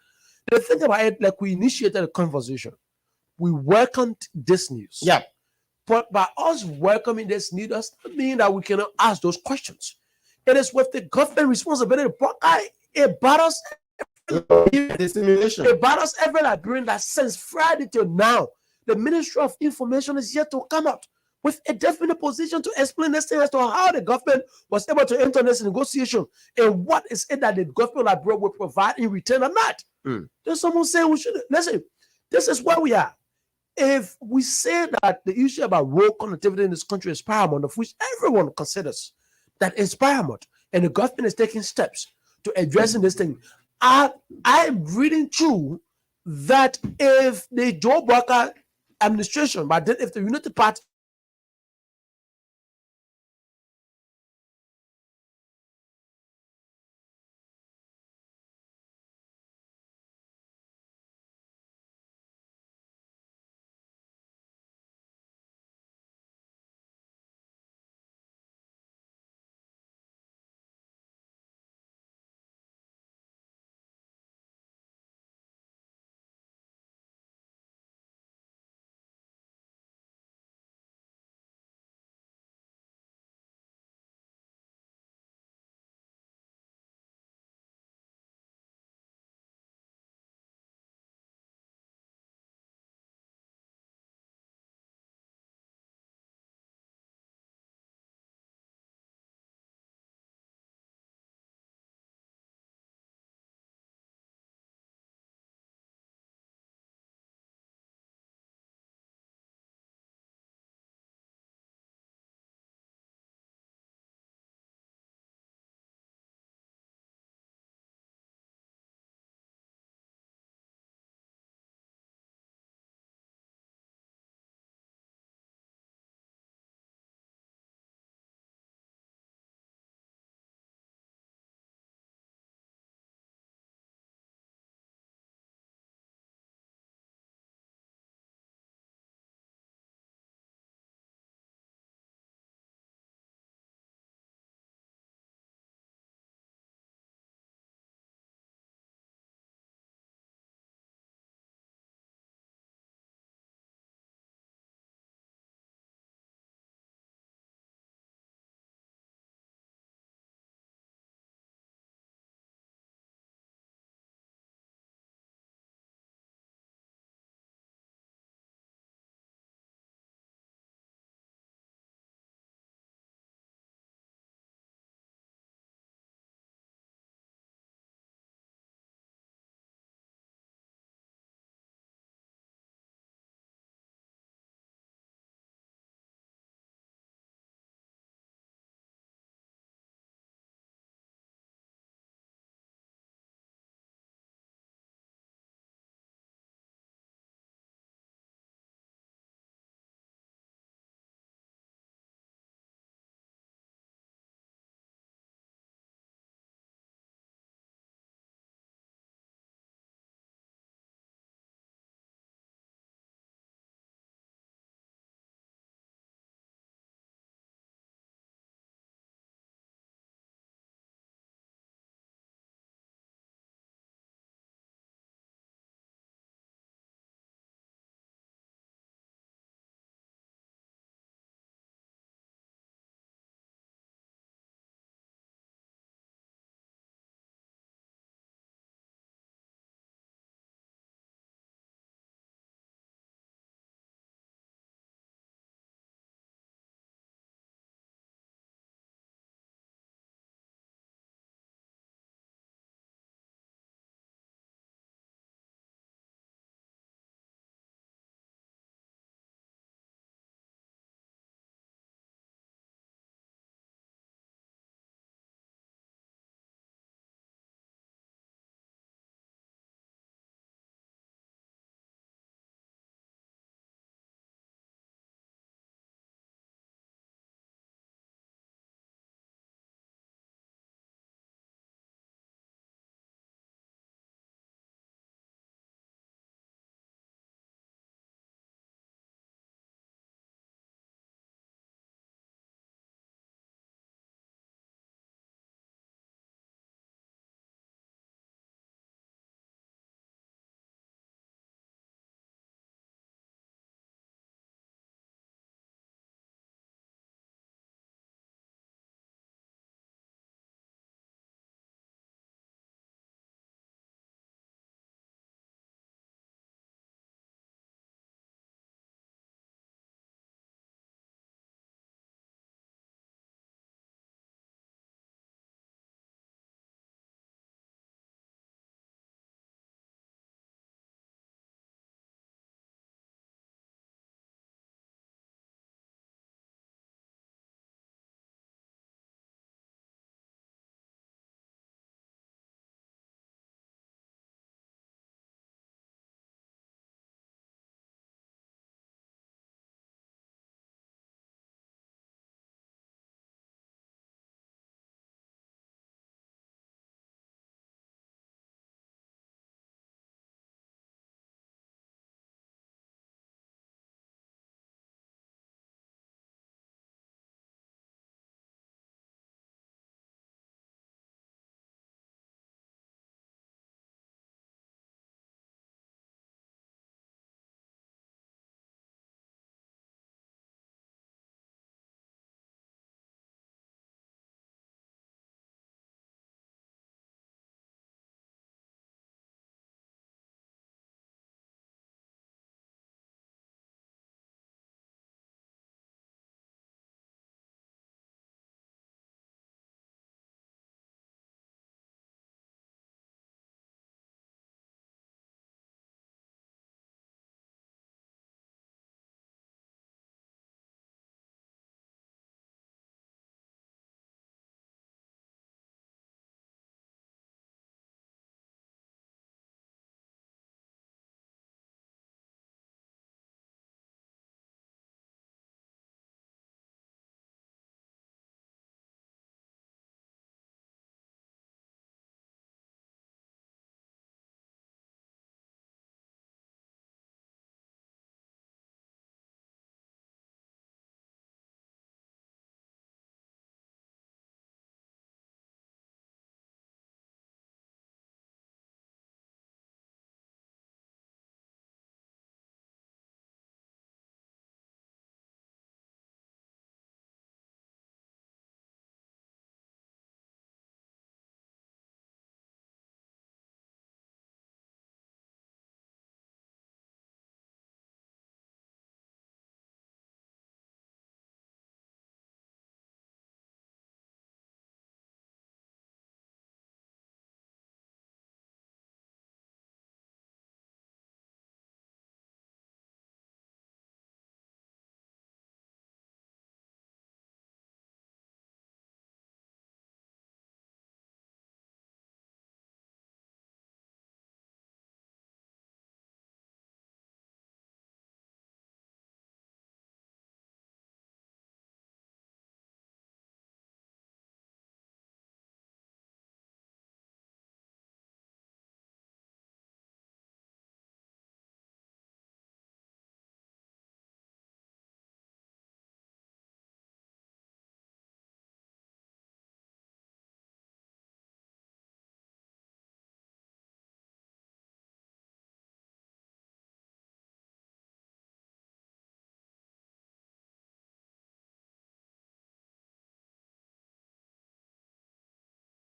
The thing about it, we initiated a conversation. We welcomed this news. Yeah. But by us welcoming this news does not mean that we cannot ask those questions. It is with the government responsibility. It bothers dissemination. It bothers every Liberian that since Friday till now, the Ministry of Information is yet to come out with a definite position to explain this thing as to how the government was able to enter this negotiation and what is it that the government of Liberia will provide in return or not. There's someone saying we should listen. This is where we are. If we say that the issue about road connectivity in this country is paramount, of which everyone considers that is paramount, and the government is taking steps to addressing this thing, I'm reading through that if the Joe Barker administration, but then if the Unity Party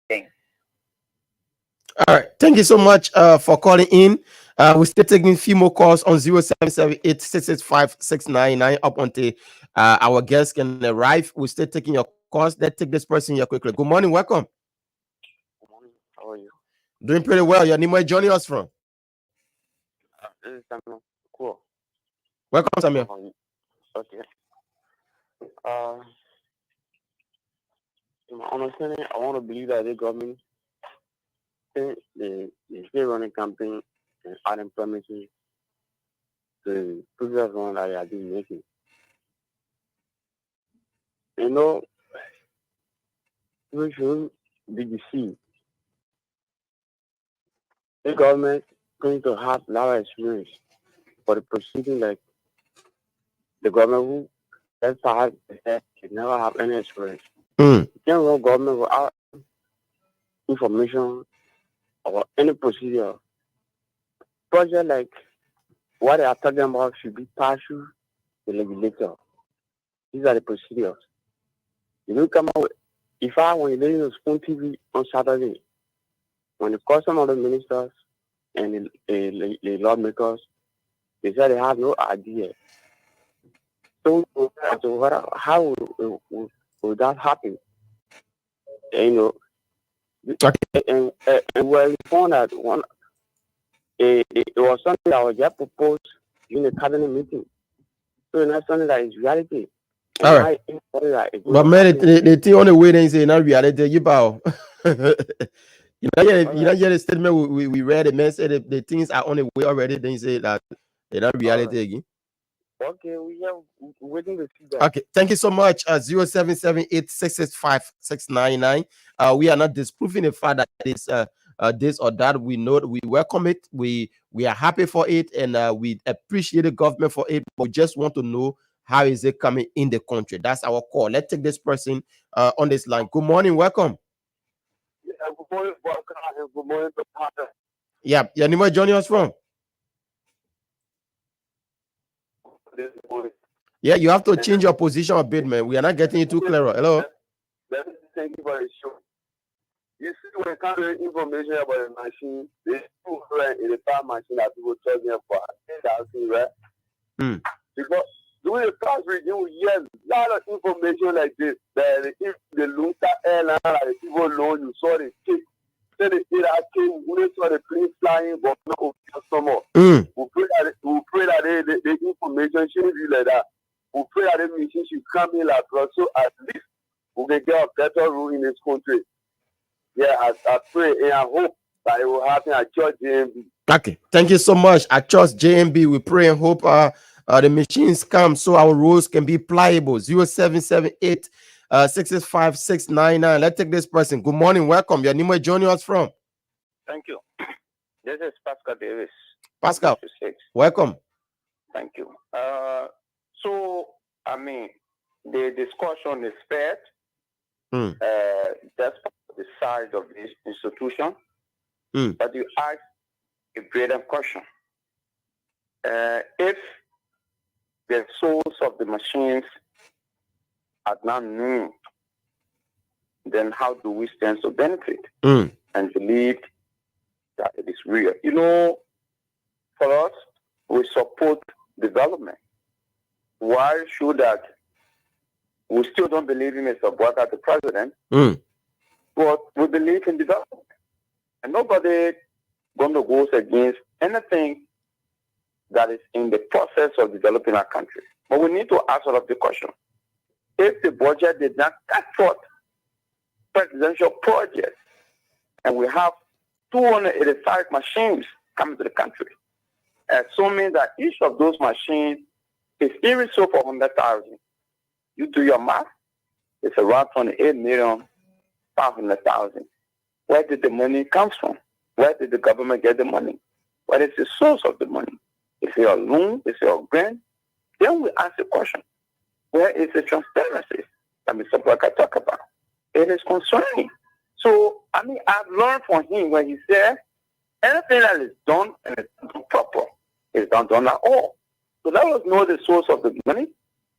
thing. All right. Thank you so much for calling in. We're still taking a few more calls on 0778 up until our guests can arrive. We're still taking your calls. Let's take this person here quickly. Good morning. Welcome. Good morning. How are you? Doing pretty well. Your name, where you joining us from? This is Samuel. Cool. Welcome, Samuel. Okay. In my understanding, I want to believe that the government, the still running campaign and adding promises to previous one that they have been making. You know, we should be deceived. The government going to have large experience for the proceeding like the government who that's how they never have any experience. You can't run government without information or any procedure. Project like what they are talking about should be passed through the legislature. These are the procedures. You don't come out with, when you listen to Spoon TV on Saturday, when the custom of the ministers and the lawmakers, they said they have no idea. So how will that happen? And, you know, and we found that it was something that was just proposed in the cabinet meeting. So it's not something that is reality. And all right. But man, the thing on the way they say not reality. You bow. You know, the statement we read. The man said the things are on the way already. Then you say that they're not reality again. Okay, we are waiting to see that. Okay, thank you so much. 0778 we are not disproving the fact that it's this or that. We know we welcome it. We are happy for it, and we appreciate the government for it. But we just want to know how is it coming in the country. That's our call. Let's take this person on this line. Good morning, welcome. Yeah, good morning, welcome. Good morning, Pastor. Yeah, your name is joining us from? Yeah, you have to change your position a bit, man. We are not getting it too clear. Hello. Thank you for the show. You see, when it comes to information about the machine, there's 285 machines that people charging for 10,000, right? Because during the past review, yes, a lot of information like this. That if the Lunta airline, like the people know, you saw the kick. Say the data came, we saw the plane flying, but no customer. We pray that the information shouldn't be like that. We pray that the machine should come in like that, so at least we can get a better rule in this country. Yeah, I pray and I hope that it will happen at Church JMB. Okay, thank you so much. At Church JMB, we pray and hope the machines come so our rules can be pliable. 0778 665 699. Let's take this person. Good morning, welcome. Your name, where joining us from? Thank you. This is Pascal Davis. Pascal, welcome. Thank you. So, I mean, the discussion is fair. That's the size of this institution. But you ask a greater question. If the source of the machines are not known, then how do we stand to benefit and believe that it is real? You know, for us, we support development. Why should that? We still don't believe in Mr. Bwaka, the president, but we believe in development. And nobody going to go against anything that is in the process of developing our country. But we need to ask all of the question. If the budget did not cut forth presidential projects, and we have 285 machines coming to the country, assuming that each of those machines is even sold for 100,000, you do your math, it's around 28,500,000. Where did the money come from? Where did the government get the money? What is the source of the money? Is it a loan? Is it a grant? Then we ask the question, where is the transparency that Mr. Bwaka talked about? It is concerning. So, I mean, I've learned from him when he said, anything that is done and is done proper is not done at all. So let us know the source of the money.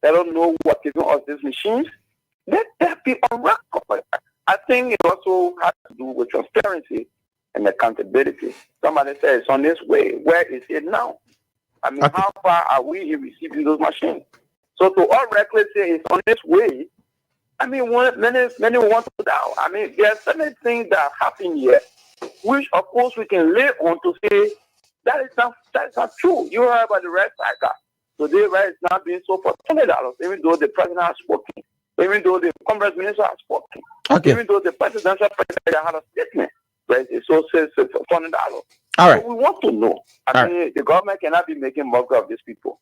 Let us know what giving us these machines. Let that be on record. I think it also has to do with transparency and accountability. Somebody says it's on this way. Where is it now? I mean, how far are we in receiving those machines? So to all reckless say it's on this way, I mean, many want to doubt. I mean, there are certain things that happen here, which of course we can lay on to say that is not true. You heard about the red cycle. Today, right, is now being sold for $20, even though the president has spoken, even though the Congress minister has spoken, even though the presidential president had a statement, right? It's so says for $20. All right. So we want to know. I mean, the government cannot be making mockery of these people.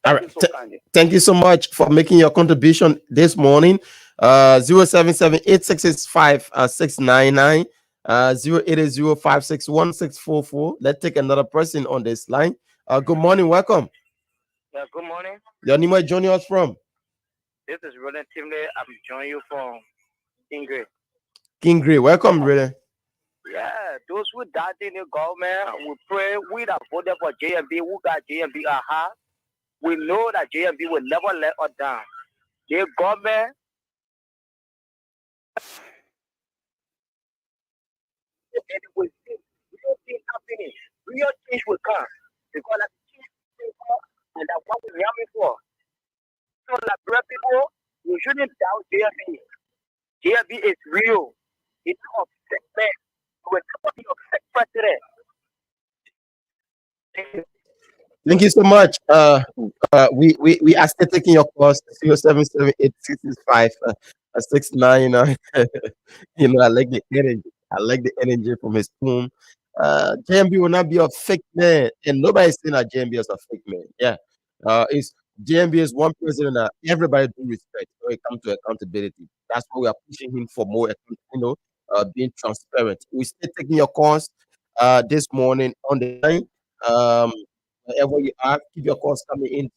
Thank you so much for making your contribution this morning. 077-866-5699, 080-561-644. Let's take another person on this line. Good morning, welcome. Yeah, good morning. Your name is joining us from? This is Roland Timley. I'm joining you from Kingsley. Welcome, Roland. Yeah, those who died in the government, we pray we that voted for JMB, who got JMB at heart. We know that JMB will never let us down. The government will see real things happening. Real change will come. Because that's change and that's what we're aiming for. So like black people, we shouldn't doubt JMB. JMB is real. It's not fake man. We're talking of fake president. Thank you so much. We are still taking your calls. 077-865-699. You know, I like the energy. I like the energy from his tune. JMB will not be a fake man, and nobody's saying that JMB is a fake man. Yeah, it's JMB is one president that everybody do respect when it comes to accountability. That's why we are pushing him for more, being transparent. We're still taking your calls this morning on the line. Wherever you are, keep your calls coming in.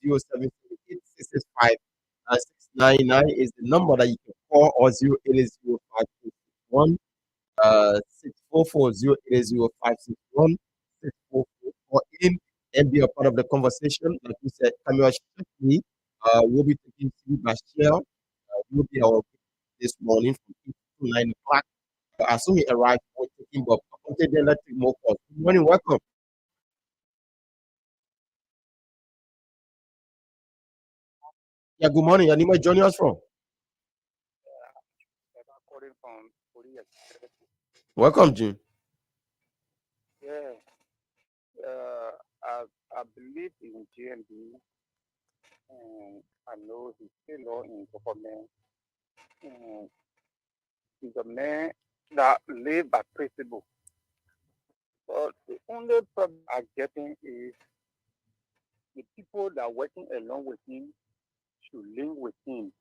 077-865-699 is the number that you can call, or 080-561 644 080-561 644 in and be a part of the conversation. Like we said, Camille Shifley will be taking Steve Bashir. Will be our this morning from 8 to 9 o'clock. As soon as he arrives, we'll take him up. Okay, then let's take more calls. Good morning, welcome. Yeah, good morning. Your name is joining us from? Welcome, Jim. Yeah, I believe in JMB, and I know he's still in government. And he's a man that lives by principle. But the only problem I'm getting is the people that are working along with him should link with him.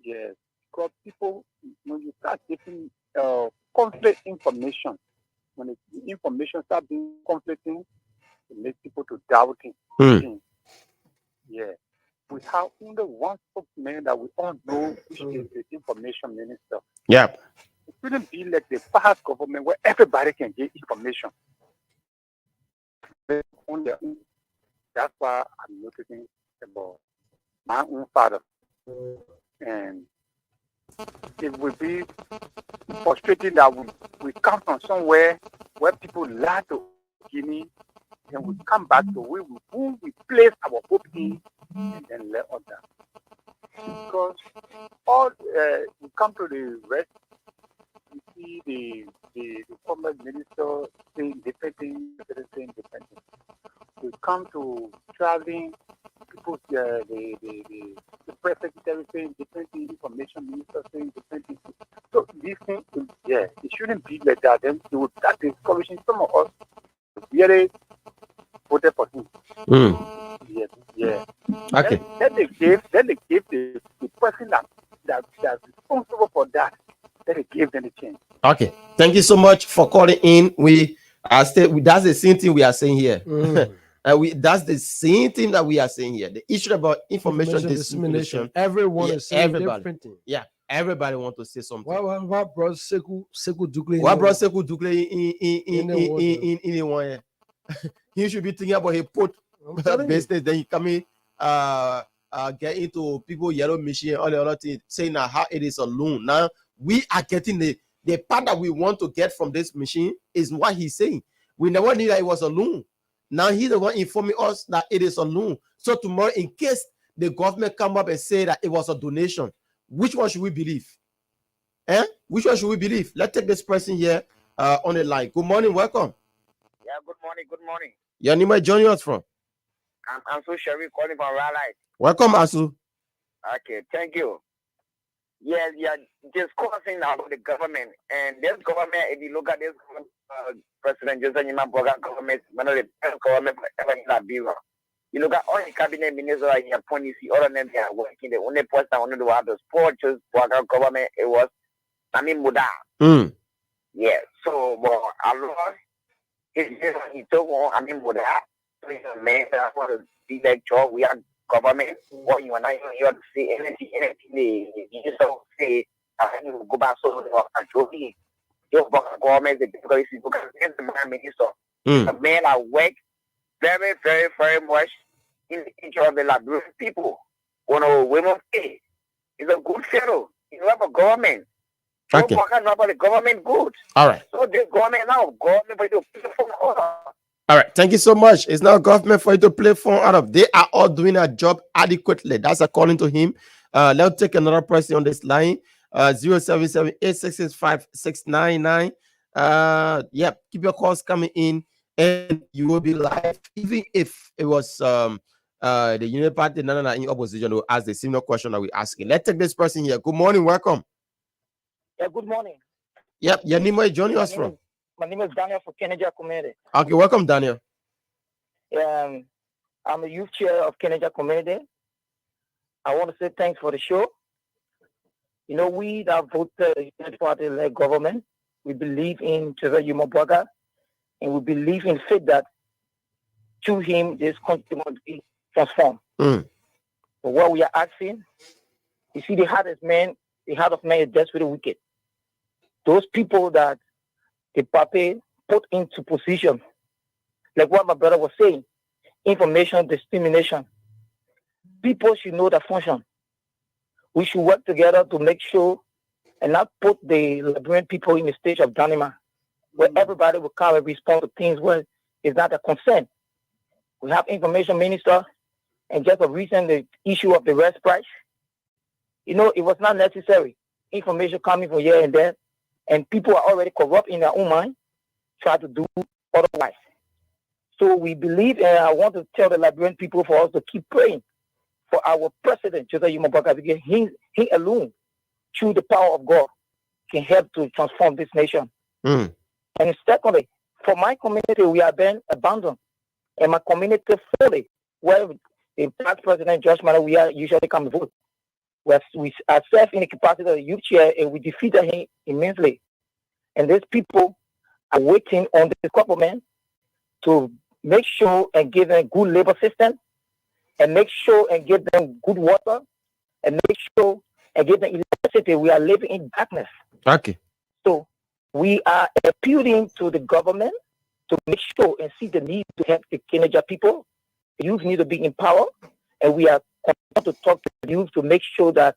Yes, because people, when you start getting conflict information, when the information starts being conflicting, it makes people to doubt him. Yeah, we have only one spokesman that we all know, which is the information minister. Yeah, it shouldn't be like the past government where everybody can get information. That's why I'm noticing about my own father, and it would be frustrating that we come from somewhere where people lie to Guinea, and we come back to where we place our hope in, and then let us down. Because all we come to the rest, we see the former minister saying different things, saying different things. We come to traveling, people, the press secretary saying different things, information minister saying different things. So this thing, it shouldn't be like that. Then it would start discouraging some of us to really voted for him. Yeah. Okay. Then they gave the person that's responsible for that. Then they gave them the chance. Okay. Thank you so much for calling in. We are still. That's the same thing we are saying here. That's the same thing that we are saying here. The issue about information dissemination. Everyone is saying different things. Yeah, everybody want to say something. What brought Sekou Dugli? What brought Sekou Dugli in the one? He should be thinking about his put business. Then he come in, get into people yellow machine, all the other things, saying now how it is a loan. Now we are getting the part that we want to get from this machine is what he's saying. We never knew that it was a loan. Now he's the one informing us that it is a loan. So tomorrow, in case the government come up and say that it was a donation, which one should we believe? Which one should we believe? Let's take this person here on the line. Good morning, welcome. Yeah, good morning, good morning. Your name is joining us from? I'm so Sherry calling from Raleigh. Welcome, Asu. Okay, thank you. Yeah, discussing about the government, and this government, if you look at this President Joseph Nima Boga government, one of the best government ever in Liberia. You look at all the cabinet ministers in Japan, all of them they are working. The only person I wanted to have the sport just Boga government, it was Amin Muda. Yeah, so well, Allah, he took on Amin Muda. So he's a man that want to be like job. We are government. What you and I, you have to say anything you just don't say. You go back so the government, because you look at the prime minister, a man that work very, very, very much in each of the Liberian people. When women pay, it's a good fellow. You have a government. Okay. So about the government good. All right. So this government now, government for you to put the phone order. All right, thank you so much. It's not government for you to play phone out of. They are all doing a job adequately. That's according to him. Let's take another person on this line. 077-8665-699. Yep, keep your calls coming in, and you will be live. Even if it was the Union Party, none in opposition will ask the similar question that we're asking. Let's take this person here. Good morning, welcome. Yeah, good morning. Yep, your name is joining us from. My name is Daniel for Kenneja Community. Okay, welcome, Daniel. I'm a youth chair of Kenneja Community. I want to say thanks for the show. You know, we that voted the United Party-led government, we believe in Trevor Yumabaga, and we believe in faith that through him, this country will be transformed. But what we are asking, you see, the heart of man is desperately wicked. Those people that the party put into position, like what my brother was saying, information discrimination. People should know the function. We should work together to make sure and not put the Liberian people in a stage of dilemma where everybody will come and respond to things where it's not a concern. We have information minister, and just of recent the issue of the rest price. You know, it was not necessary. Information coming from here and there. And people are already corrupt in their own mind, try to do otherwise. So we believe, and I want to tell the Liberian people for us to keep praying for our president, Joseph Yumabaga, because he alone, through the power of God, can help to transform this nation. And secondly, for my community, we are being abandoned. And my community fully, where the past president, Josh Miller, we are usually come to vote. We are served in the capacity of the youth chair, and we defeated him immensely. And these people are waiting on the government to make sure and give them good labor system, and make sure and give them good water, and make sure and give them electricity. We are living in darkness. Okay. So we are appealing to the government to make sure and see the need to help the Kenneja people. The youth need to be in power, and we are to talk to the youth to make sure that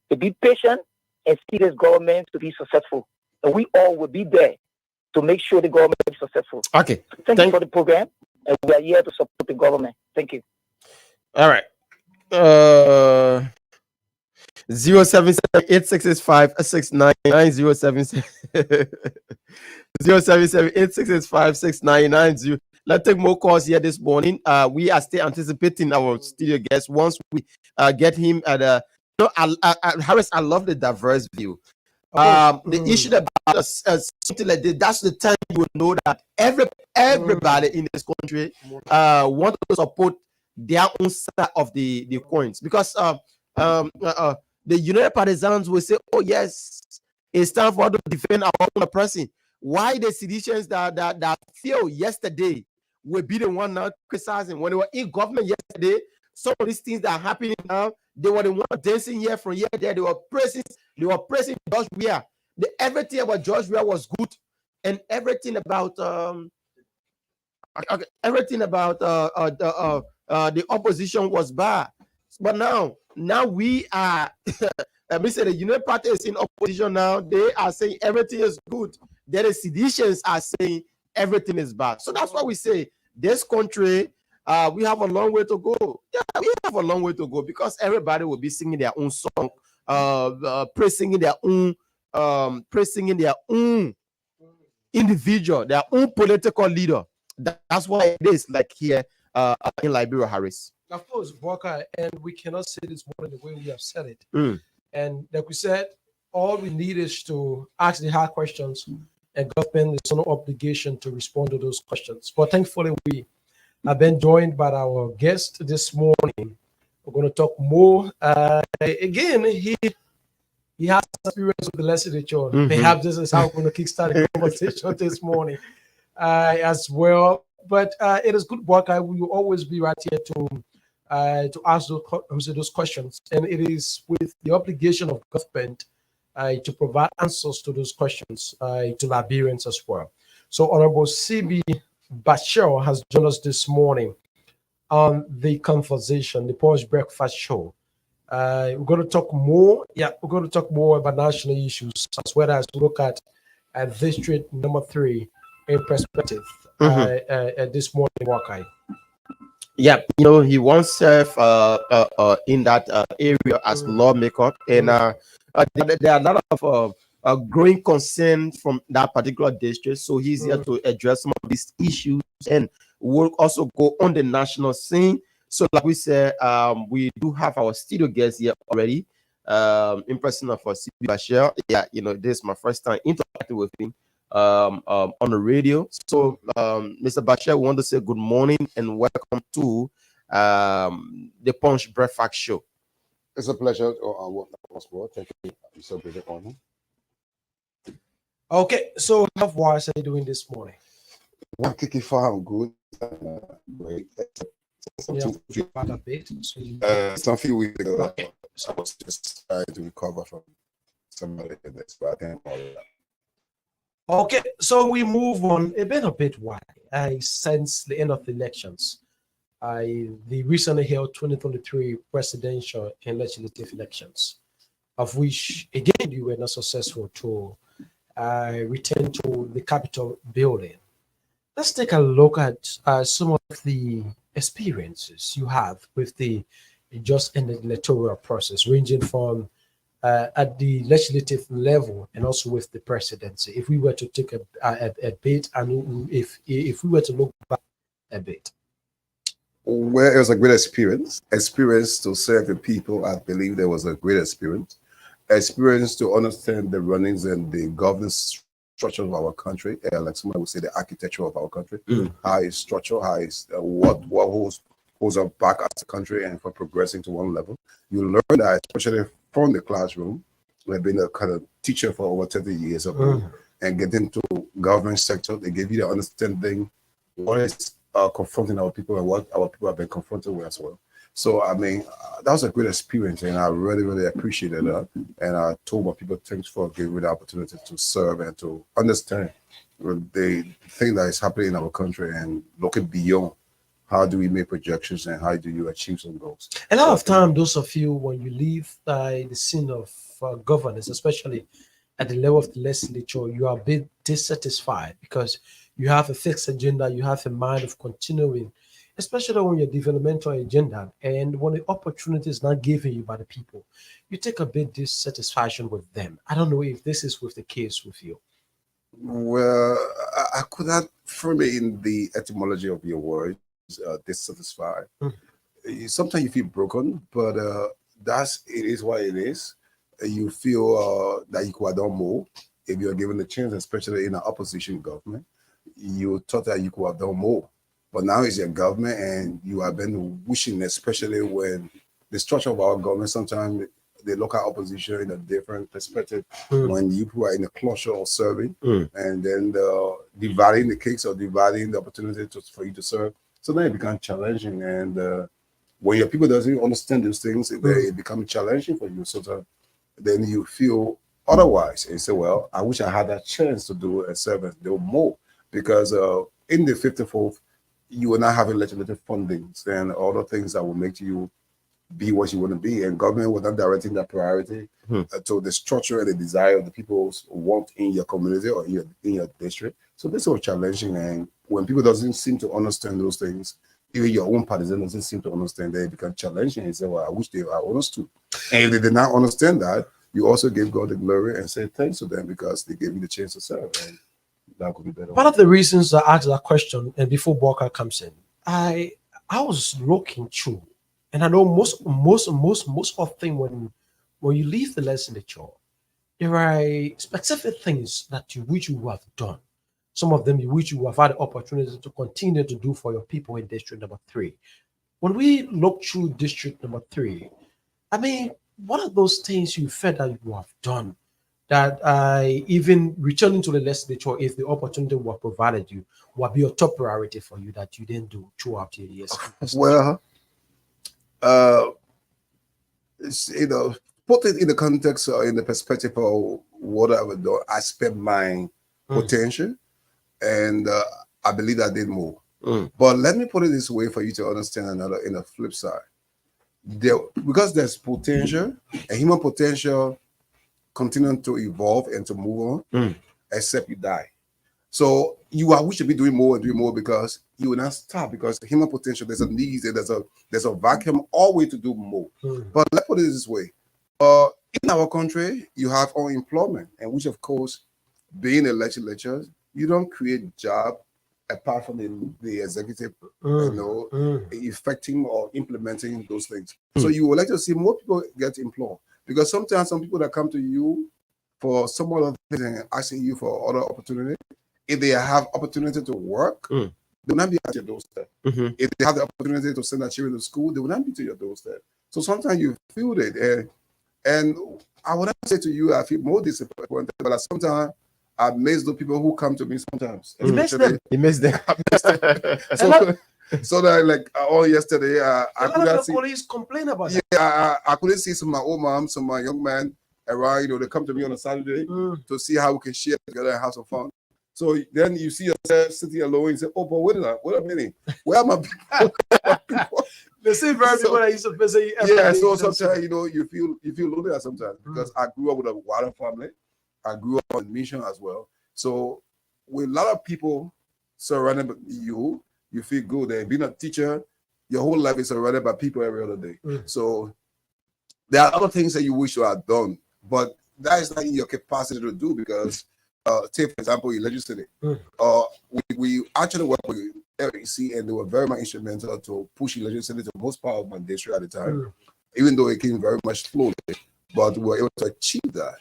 to be patient and see this government to be successful. And we all will be there to make sure the government is successful. Okay. Thank you for the program, and we are here to support the government. Thank you. All right. 077-8665-699 077-8665-699. Let's take more calls here this morning. We are still anticipating our studio guest. Once we get him at Harris, I love the diverse view. The issue about something like this, that's the time you will know that everybody in this country want to support their own side of the coins, because the United Partisans will say, oh yes, it's time for us to defend our own oppressing. Why the seditions that failed yesterday will be the one now criticizing when they were in government yesterday? Some of these things that are happening now, they were the one dancing here from here there. They were praising George Weah. Everything about George Weah was good, and everything about the opposition was bad. But now we are me say the United Party is in opposition now. They are saying everything is good. Then the seditions are saying everything is bad. So that's why we say this country, we have a long way to go. Yeah, we have a long way to go because everybody will be singing their own song, praising their own individual, their own political leader. That's why it is like here in Liberia, Harris. Of course, Walker, and we cannot say this more than the way we have said it. Mm. And like we said, all we need is to ask the hard questions, and government is no obligation to respond to those questions. But thankfully, we have been joined by our guest this morning. We're going to talk more. Again, he has experience with the legislature. Mm-hmm. Perhaps this is how we're going to kickstart the conversation this morning as well. But it is good work. We will always be right here to ask those questions. And it is with the obligation of government to provide answers to those questions to Liberians as well. So Honorable C.B. Bashir has joined us this morning on the conversation, the Punch Breakfast Show. We're going to talk more. Yeah, we're going to talk more about national issues as well as look at District number 3 in perspective this morning, Wakai. Yeah, he once served in that area as lawmaker, and there are a lot of growing concern from that particular district. So he's here to address some of these issues, and we'll also go on the national scene. So, like we said, we do have our studio guest here already, in person of C.B. Bashir. Yeah, this is my first time interacting with him on the radio. So, Mr. Bashir, we want to say good morning and welcome to the Punch Breakfast Show. It's a pleasure. Thank you. I'm so very honored. Okay, so how are you doing this morning? Well, Kiki Farm, good. Great. Some few weeks ago, I was just trying to recover from somebody in this, but I think all of that. Okay, so we move on a bit wide. Since the end of the elections, the recently held 2023 presidential and legislative elections, of which, again, you were not successful to return to the Capitol building. Let's take a look at some of the experiences you have with the just ended electoral process, ranging from at the legislative level and also with the presidency. If we were to take a bit, and if we were to look back a bit. Well, it was a great experience to serve the people. I believe there was a great experience to understand the runnings and the governance structure of our country, like somebody would say the architecture of our country, how it's structured, how it's what holds us back as a country and for progressing to one level. You learn that, especially from the classroom. We've been a kind of teacher for over 30 years and get into government sector. They give you the understanding what is confronting our people and what our people have been confronted with as well. So, I mean, that was a great experience, and I really, really appreciated that. And I told my people, thanks for giving me the opportunity to serve and to understand the thing that is happening in our country and looking beyond. How do we make projections and how do you achieve some goals? A lot of time, those of you, when you leave the scene of governance, especially at the level of the legislature, you are a bit dissatisfied because you have a fixed agenda, you have a mind of continuing, especially on your developmental agenda. And when the opportunity is not given you by the people, you take a bit dissatisfaction with them. I don't know if this is with the case with you. Well, I could not frame it in the etymology of your word. Dissatisfied. Sometimes you feel broken, but it is what it is. You feel that you could have done more if you're given the chance, especially in an opposition government. You thought that you could have done more, but now it's your government, and you have been wishing, especially when the structure of our government, sometimes they look at opposition in a different perspective. When you are in a cluster of serving, and then dividing the cakes or dividing the opportunity for you to serve. So then it becomes challenging, and when your people doesn't understand those things, it becomes challenging for you. So then you feel otherwise, and say, "Well, I wish I had that chance to do a service, do more," because in the 54th, you will not have legislative fundings and other things that will make you be what you want to be, and government was not directing that priority to the structure and the desire of the people's want in your community or in your district. So this was challenging, and when people doesn't seem to understand those things, even your own partisan doesn't seem to understand, they become challenging and say, well, I wish they were understood. And if they did not understand that, you also give God the glory and say thanks to them because they gave you the chance to serve. And that could be better. One of the reasons I asked that question, and before Walker comes in, I was looking through, and I know most of thing when you leave the legislature, there are specific things that you wish you have done. Some of them you wish you have had the opportunity to continue to do for your people in district number 3. When we look through district number 3, I mean, what are those things you felt that you have done that even returning to the legislature, if the opportunity were provided you, would be a top priority for you that you didn't do throughout your years? Well, put it in the context or in the perspective of what I would do. I spent my potential, and I believe I did more. But let me put it this way for you to understand another in the flip side. Because there's potential, and human potential continuing to evolve and to move on, except you die. So we should be doing more and doing more because you will not stop, because the human potential, there's a need, there's a vacuum, all way to do more. But let's put it this way. In our country, you have unemployment, and which of course, being a legislature, you don't create job apart from the executive, effecting or implementing those things. So you would like to see more people get employed, because sometimes some people that come to you for some other things and asking you for other opportunity, if they have opportunity to work, they will not be at your doorstep. If they have the opportunity to send their children to school, they will not be to your doorstep. So sometimes you feel it, and I would not say to you, I feel more disappointed, but sometimes I miss the people who come to me sometimes. You miss them. You miss them. So that like yesterday, I couldn't see. Police complain about that. Yeah, I couldn't see some of my old moms, some of my young men around. They come to me on a Saturday to see how we can share together and have some fun. So then you see yourself sitting alone and say, "Oh, but wait a minute, where are my people?" The same very people that used to visit. Yeah, so sometimes you feel lonely sometimes because I grew up with a water family. I grew up on mission as well. So with a lot of people surrounded by you feel good. And being a teacher, your whole life is surrounded by people every other day. So there are other things that you wish you had done, but that is not in your capacity to do because, take for example, your legislative. We actually work with LEC, and they were very much instrumental to push legislative to most part of my district at the time, even though it came very much slowly, but we were able to achieve that.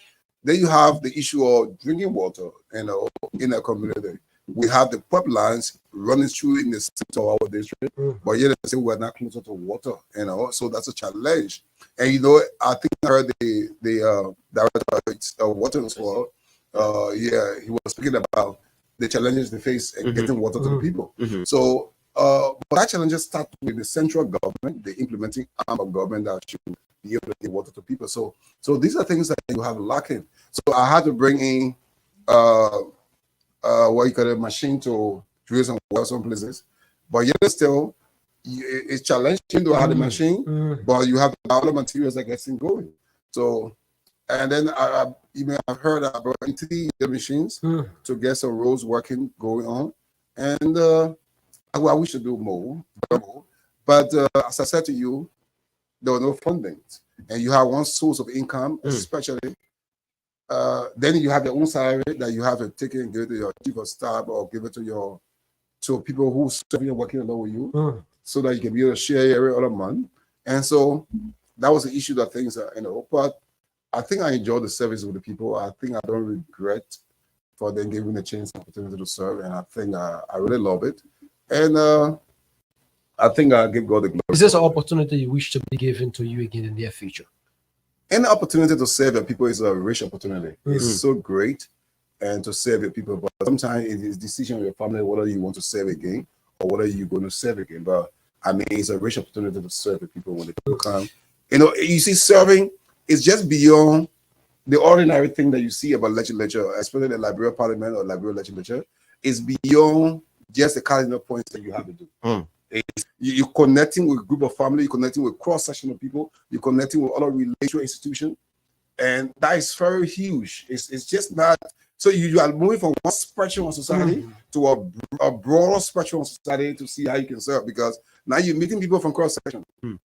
Then you have the issue of drinking water, in our community. We have the pipelines running through in the center of our district, but yet they say we're not closer to water, so that's a challenge. And I think I heard the director of water as well. He was speaking about the challenges they face in getting water to the people. So, but that challenges start with the central government, the implementing arm of government that should be able to get water to people. So these are things that you have lacking. So I had to bring in what you call a machine to drill some well some places, but yet still it's challenging to have the machine, but you have all the materials that gets in going. So, and then I've heard about 3 machines to get some roads going on, and I wish to do more. But as I said to you, there were no funding, and you have one source of income, especially. Then you have your own salary that you have to take and give it to your chief of staff or give it to people who are working along with you, so that you can be able to share every other month. And so that was the issue that things are, but I think I enjoy the service with the people. I think I don't regret for them giving me a chance, opportunity to serve, and I think I really love it. And I think I give God the glory. Is this an opportunity you wish to be given to you again in the near future? Any opportunity to serve your people is a rich opportunity. It's so great, and to serve your people. But sometimes it is decision of your family whether you want to serve again or whether you're going to serve again. But I mean, it's a rich opportunity to serve the people when the people come. You see, serving is just beyond the ordinary thing that you see about legislature, especially the Liberia Parliament or Liberia legislature. Is beyond just the cardinal points that you have to do. You're connecting with a group of family, you're connecting with cross-section of people, you're connecting with other relational institutions, and that is very huge. It's just not, so you are moving from one spectrum of society to a broader spectrum of society to see how you can serve, because now you're meeting people from cross-section,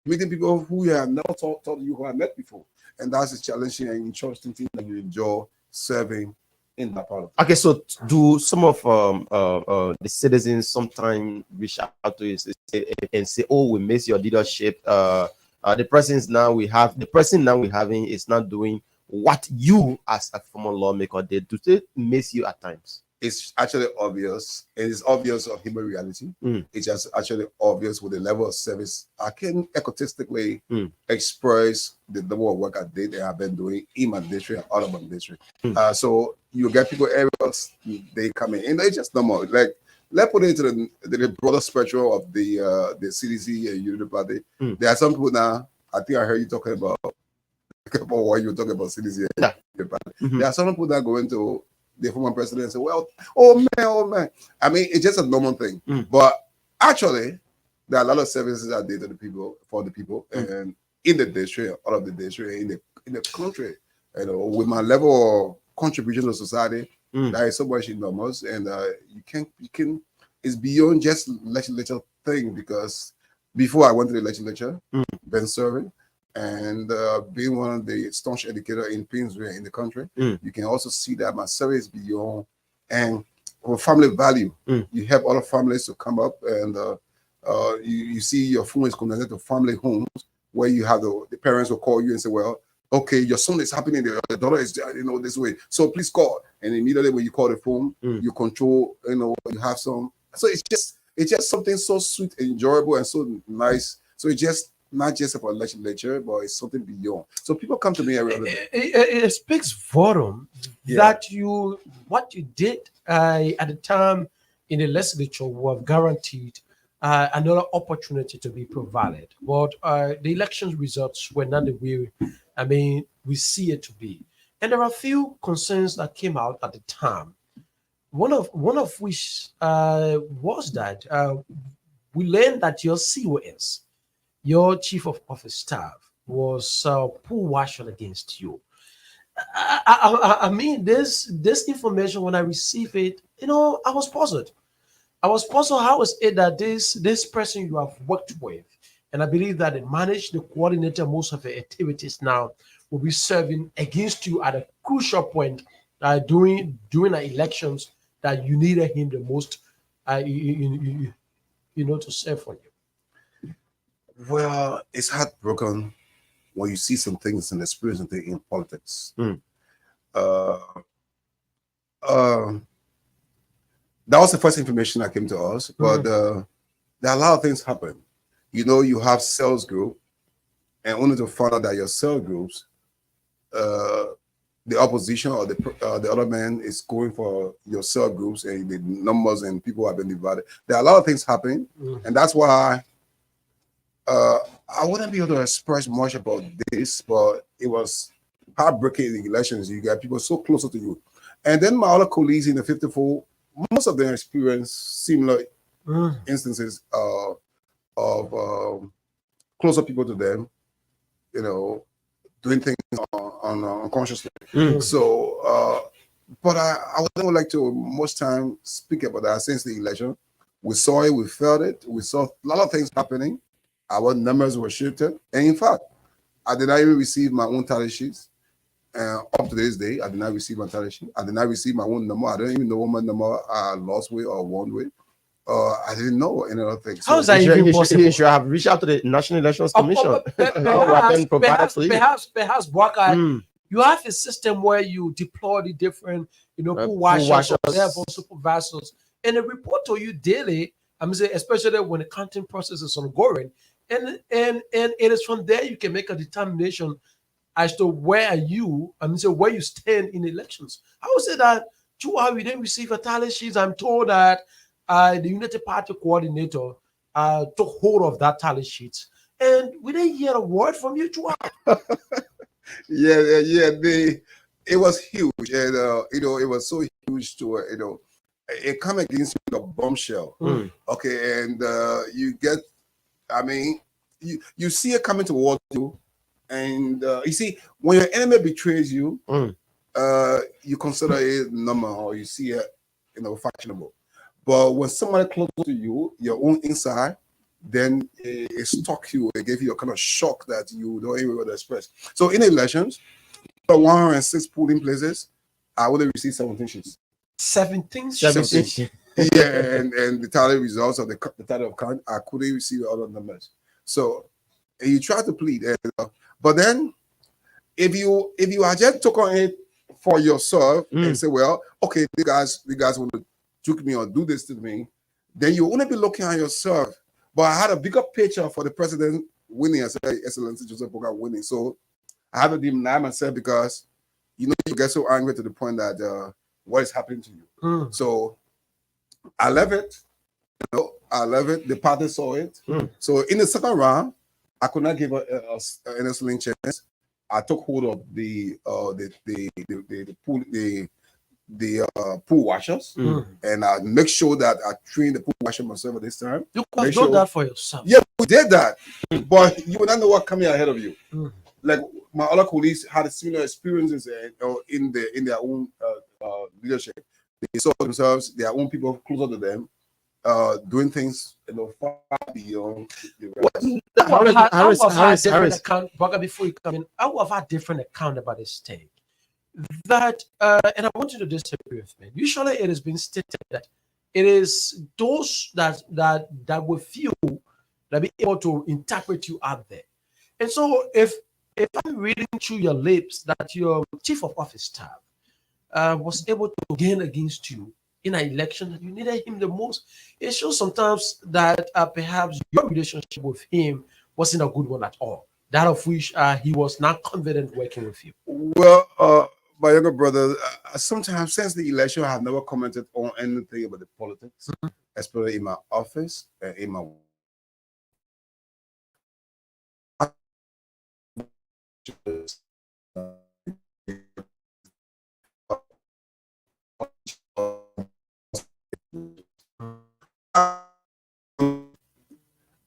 meeting people who you have never thought you have met before, and that's a challenging and interesting thing that you enjoy serving in that part of it. Okay, so do some of the citizens sometimes reach out to you and say, "Oh, we miss your leadership. The person now we having is not doing what you as a former lawmaker did." Do they miss you at times? It's actually obvious. It is obvious of human reality. It's just actually obvious with the level of service. I can egotistically express the level of work I did and I've been doing in my district and out of my district. So you get people else, they come in, and it's just normal. Like, let's put it into the broader spectrum of the CDC and Unity Party. There are some people now, I think I heard you talking about what you were talking about CDC and Unity Party. There are some people that go into the former president and say, well, oh man. I mean, it's just a normal thing. But actually, there are a lot of services that did to the people, for the people, and in the district, out of the district, in the country. You know, with my level of contribution to society, that is so much enormous, and you can. It's beyond just legislature thing, because before I went to the legislature, been serving. And being one of the staunch educators in Painesville in the country, you can also see that my service is beyond, and with family value, you help other families to come up, and you see your phone is connected to family homes where you have the parents will call you and say, well, okay, your son is happening, the daughter is, this way, so please call. And immediately when you call the phone, you control, you have some. So it's just something so sweet and enjoyable and so nice. So it's just not just about legislature, but it's something beyond. So people come to me every other day. It speaks volume that what you did at the time in the legislature were guaranteed another opportunity to be provided. But the election results were not the way, we see it to be. And there are a few concerns that came out at the time. One of which was that we learned that your COS, your chief of office staff, was pull washing against you. This information, when I received it, I was puzzled. How is it that this person you have worked with, and I believe that the manager, the coordinator, most of the activities now will be serving against you at a crucial point during the elections that you needed him the most, to serve for you. Well, it's heartbroken when you see some things and experience something in politics. That was the first information that came to us, but there are a lot of things happen. You have sales group, and only to find out that your sales groups, the opposition or the other man is going for your cell groups, and the numbers and people have been divided. There are a lot of things happening, and that's why I wouldn't be able to express much about this, but it was heartbreaking in the elections. You got people so closer to you. And then my other colleagues in the 54, most of them experienced similar instances of closer people to them, doing things unconsciously. So, but I would like to most time speak about that since the election. We saw it, we felt it, we saw a lot of things happening. Our numbers were shifted. And in fact, I did not even receive my own tally sheets. Up to this day, I did not receive my tally sheet. I did not receive my own number. I don't even know what my number I lost with or won with. I didn't know any other thing. How is that even possible? You should have reached out to the National Elections Commission. Perhaps Bwaka, you have a system where you deploy the different, pool washers, supervisors, and they report to you daily. Especially when the counting process is ongoing, and it is from there you can make a determination as to where you stand in elections. How is it that we didn't receive a tally sheet? I'm told that the Unity Party coordinator took hold of that tally sheet, and we didn't hear a word from you, Chua. It was huge, and it was so huge to it come against you like a bombshell. Okay, and you get, I mean, you see it coming towards you, and you see when your enemy betrays you, you consider it normal or you see it, fashionable. But when somebody close to you, your own inside, then it struck you. It gave you a kind of shock that you don't even want to express. So in elections, 106 polling places, I would have received 17 sheets. 17 17. sheets. Yeah, and the tally results of the tally of count, I couldn't receive all of the numbers. So you try to plead, but then if you are just took on it for yourself and say, well, okay, you guys want to juke me or do this to me, then you only be looking at yourself. But I had a bigger picture for the president winning. I said, Excellency Joseph Boakai winning. So I have to deny myself because you get so angry to the point that what is happening to you. So I left it. I left it. The party saw it. So in the second round, I could not give an excellent chance. I took hold of the pool washers, and I make sure that I train the pool washer myself at this time. You could have done that for yourself. Yeah, we did that, but you would not know what coming ahead of you. Like my other colleagues had similar experiences in their own leadership. They saw themselves, their own people closer to them, doing things far beyond Harris. Before you come in, I will have a different account about this thing. That and I want you to disagree with me. Usually, it has been stated that it is those that with you that be able to interpret you out there. And so, if I'm reading through your lips that your chief of office staff was able to gain against you in an election that you needed him the most, it shows sometimes that perhaps your relationship with him wasn't a good one at all. That of which he was not confident working with you. Well, my younger brother, sometimes since the election, I have never commented on anything about the politics, especially in my office and in my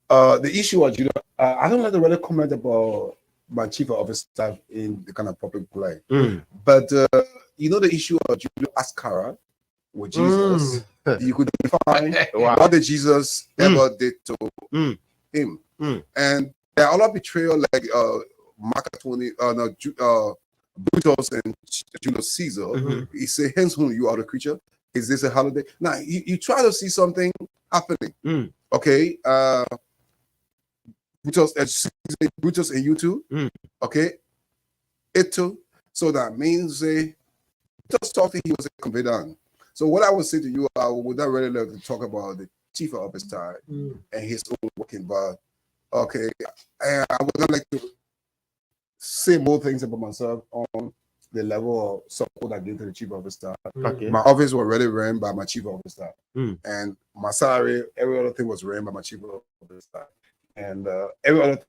the issue was, I don't like to really comment about my chief of office staff in the kind of public play. But the issue of Judas Ascara with Jesus, you could define what did Jesus ever did to him. And there are a lot of betrayal like Mark Antony, Brutus and Julius Caesar. He said, hence whom you are the creature. Is this a holiday? Now, you try to see something happening. Okay. Brutus and you too. Okay. It too. So that means just talking he was a confidant. So what I would say to you, I would not really like to talk about the chief of office time and his own working, but okay, I would not like to say more things about myself on the level of support I gave to the chief of staff. My office was already ran by my chief of staff, and my salary, every other thing was ran by my chief of staff, and every other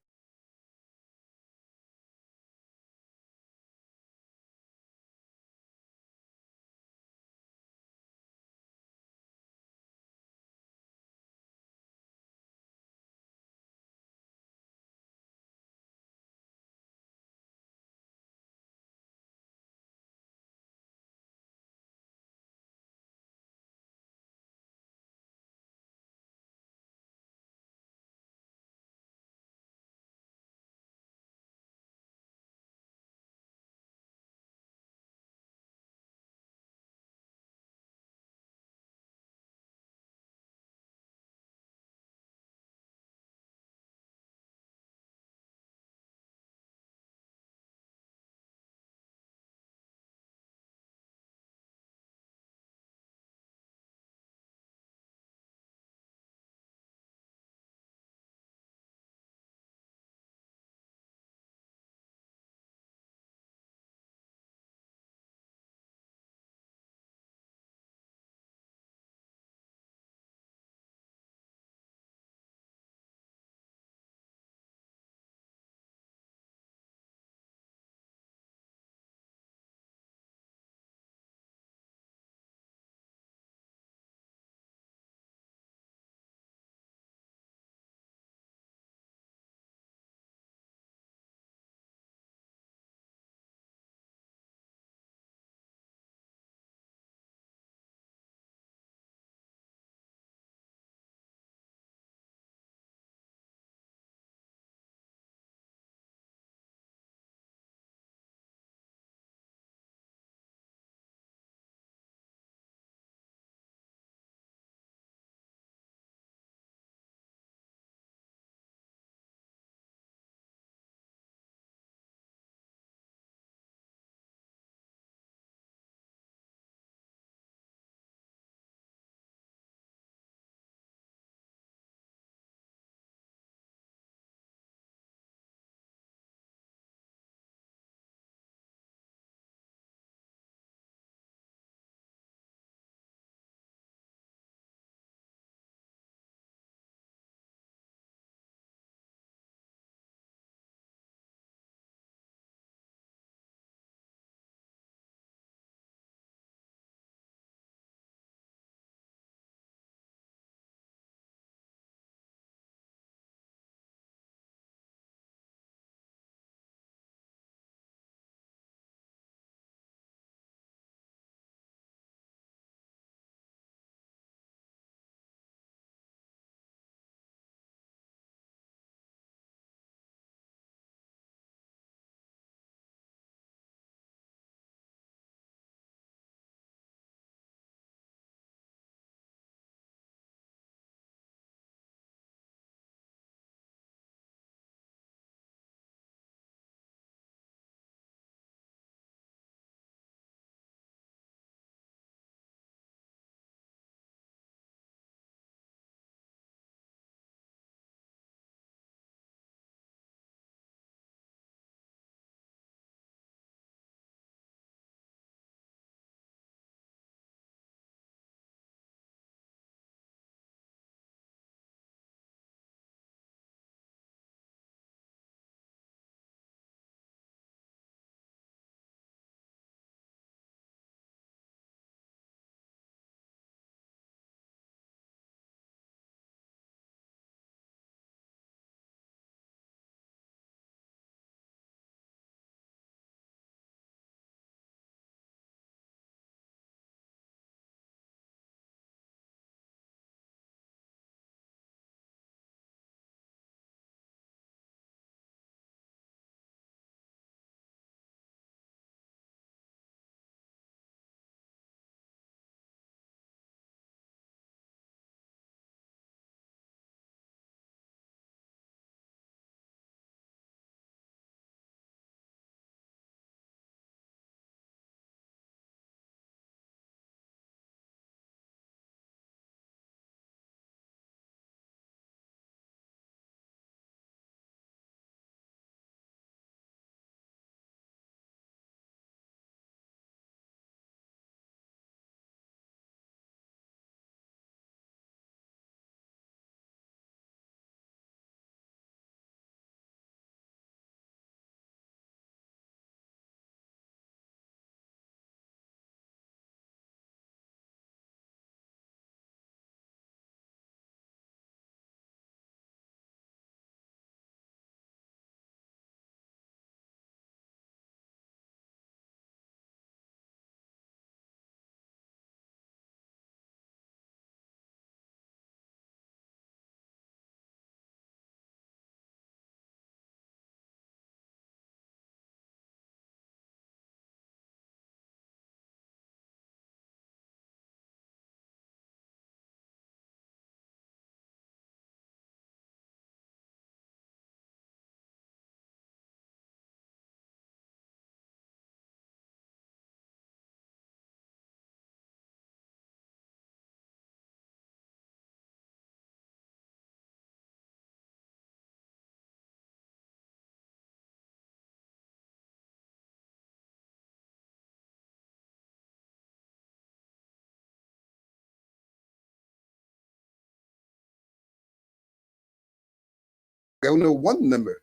can only have one number.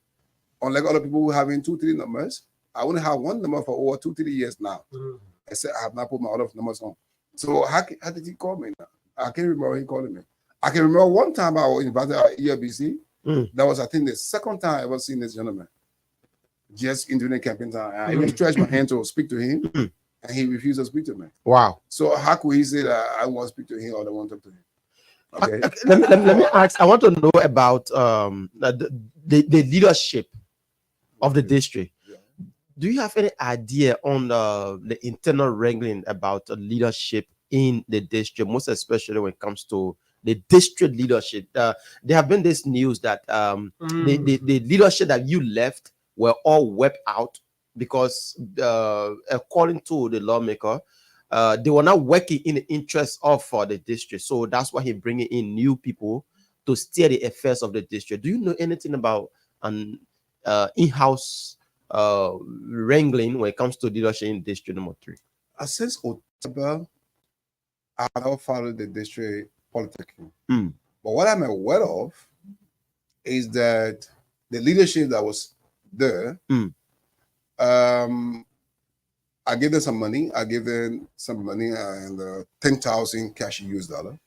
Unlike other people who having 2-3 numbers, I only have one number for over 2-3 years now. I said I have not put my other numbers on. So how did he call me now? I can't remember he calling me. I can remember one time I was invited at ELBC. That was, I think, the second time I ever seen this gentleman. Just in the campaign time. I even stretched my hand to speak to him, and he refused to speak to me. Wow. So how could he say that I want to speak to him or I don't want to talk to him? Okay. Let me ask. I want to know about the leadership of the district. Yeah. Do you have any idea on the internal wrangling about leadership in the district, most especially when it comes to the district leadership? There have been this news that the leadership that you left were all wiped out because, according to the lawmaker, they were not working in the interest of the district. So that's why he's bringing in new people to steer the affairs of the district. Do you know anything about an in-house wrangling when it comes to leadership in district number 3? Since October, I have followed the district politicking. But what I'm aware of is that the leadership that was there, I gave them some money. I gave them some money and 10,000 cash US dollar,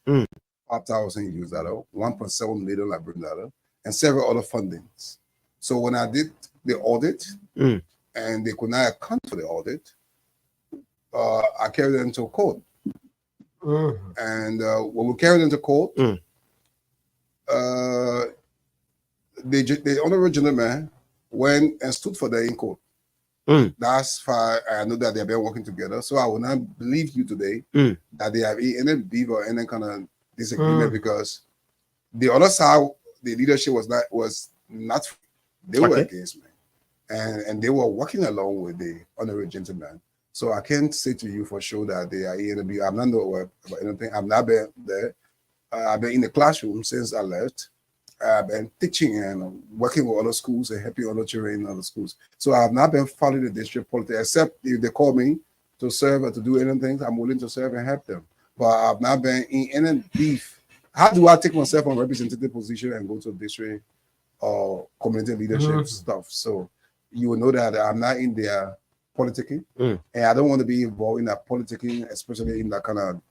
5,000 US dollar, 1.7 million Liberian dollar, and several other fundings. So when I did the audit and they could not account for the audit, I carried them to court. And when we carried them to court, the honorable gentleman went and stood for them in court. That's why I know that they've been working together. So I will not believe you today that they have any beef or any kind of disagreement because the other side, the leadership was not they were against me. And they were working along with the honorable gentleman. So I can't say to you for sure that they are in a beef. I'm not know about anything. I've not been there. I've been in the classroom since I left. I've been teaching and working with other schools and helping other children in other schools. So I have not been following the district politics, except if they call me to serve or to do anything, I'm willing to serve and help them. But I've not been in any beef. How do I take myself from representative position and go to district or community leadership stuff? So you will know that I'm not in there politicking, and I don't want to be involved in that politicking, especially in that kind of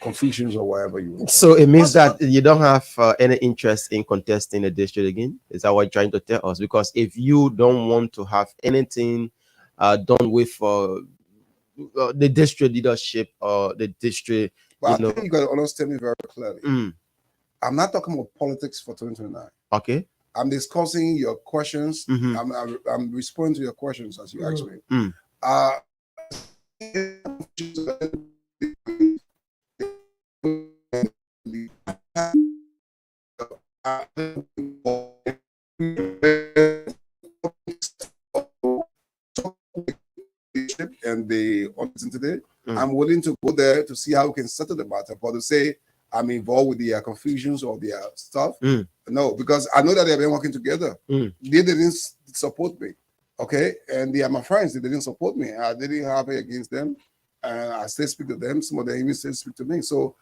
confusions or whatever you want. So it means that you don't have any interest in contesting the district again? Is that what you're trying to tell us? Because if you don't want to have anything done with the district leadership or the district, but I think you got to understand me very clearly. I'm not talking about politics for 2029. Okay. I'm discussing your questions. I'm responding to your questions as you ask me. And the audience today, I'm willing to go there to see how we can settle the matter. But to say I'm involved with the confusions or the stuff, no, because I know that they've been working together. They didn't support me, okay, and they are my friends. They didn't support me. I didn't have it against them. I still speak to them. Some of them even still speak to me. So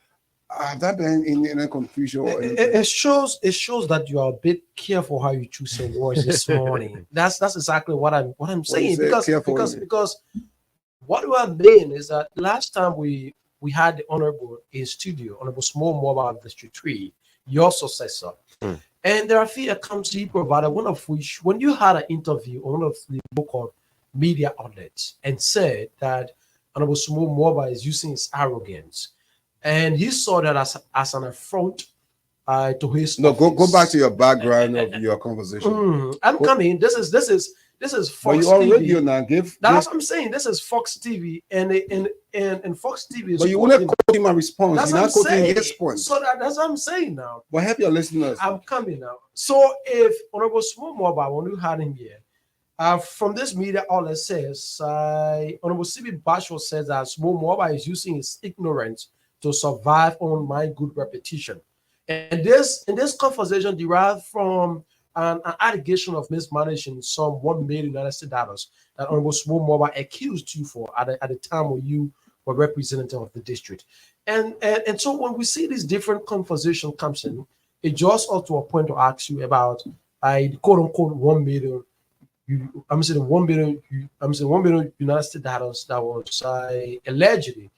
I've not been in any confusion. Or it shows that you are a bit careful how you choose your words this morning. That's exactly what I'm saying. Because what we are doing is that last time we had the honorable in studio, Honorable Small Mobile District 3, your successor. And there are a few accounts he provided, one of which, when you had an interview on one of the local media outlets and said that Honorable Small Mobile is using his arrogance, and he saw that as an affront to his. No, go back to your background of your conversation. I'm coming. This is Fox but you on TV. Radio now. That's what I'm saying. This is Fox TV, and Fox TV is. But you want to quote him a response. That's You're what not I'm quoting saying. his point. So that's what I'm saying now. But help your listeners. I'm coming now. So if Honorable Small Mobile, when we had him here, from this media outlet says, Honorable CB Bashir says that Small Mobile is using his ignorance to survive on my good reputation. And this conversation derived from an allegation of mismanaging some $1 million that Honorable Small Mobile accused you for at the time when you were representative of the district. And so when we see these different conversations comes in, it just ought to a point to ask you about quote unquote 1 million. I'm saying 1 billion. I'm saying 1 billion United States dollars that was allegedly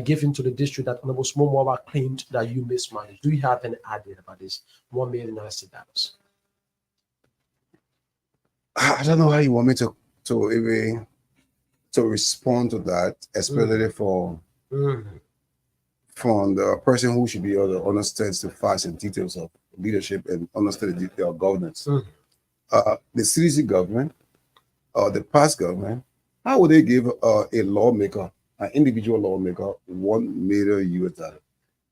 given to the district that Honorable Small Mobile claimed that you mismanaged. Do you have any idea about this 1 million United States dollars? I don't know how you want me to even to respond to that, especially from the person who should be able to understand the facts and details of leadership and understand the detail of governance. The CDC government or the past government, how would they give a lawmaker, an individual lawmaker, 1 million US dollars?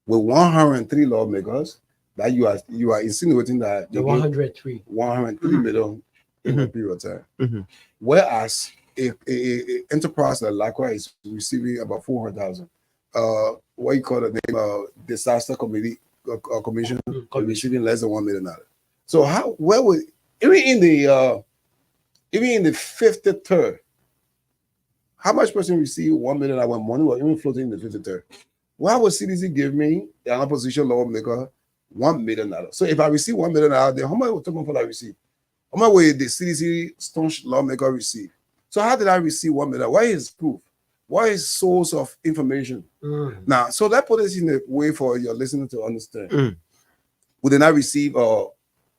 With 103 lawmakers, that you are insinuating that The 103 million in a period of time. Whereas if a enterprise like LACWA is receiving about 400,000, what you call the name disaster committee commission receiving less than $1 million. So where would even in the 53rd, how much person receive $1 million money or even floating in the 53rd? Why would CDC give me an opposition lawmaker $1 million? So if I receive $1 million, then how much would I receive? How much will the CDC staunch lawmaker receive? So how did I receive $1 million? Why is proof? Why is source of information? Now, so that put us in a way for your listener to understand. Would they not receive a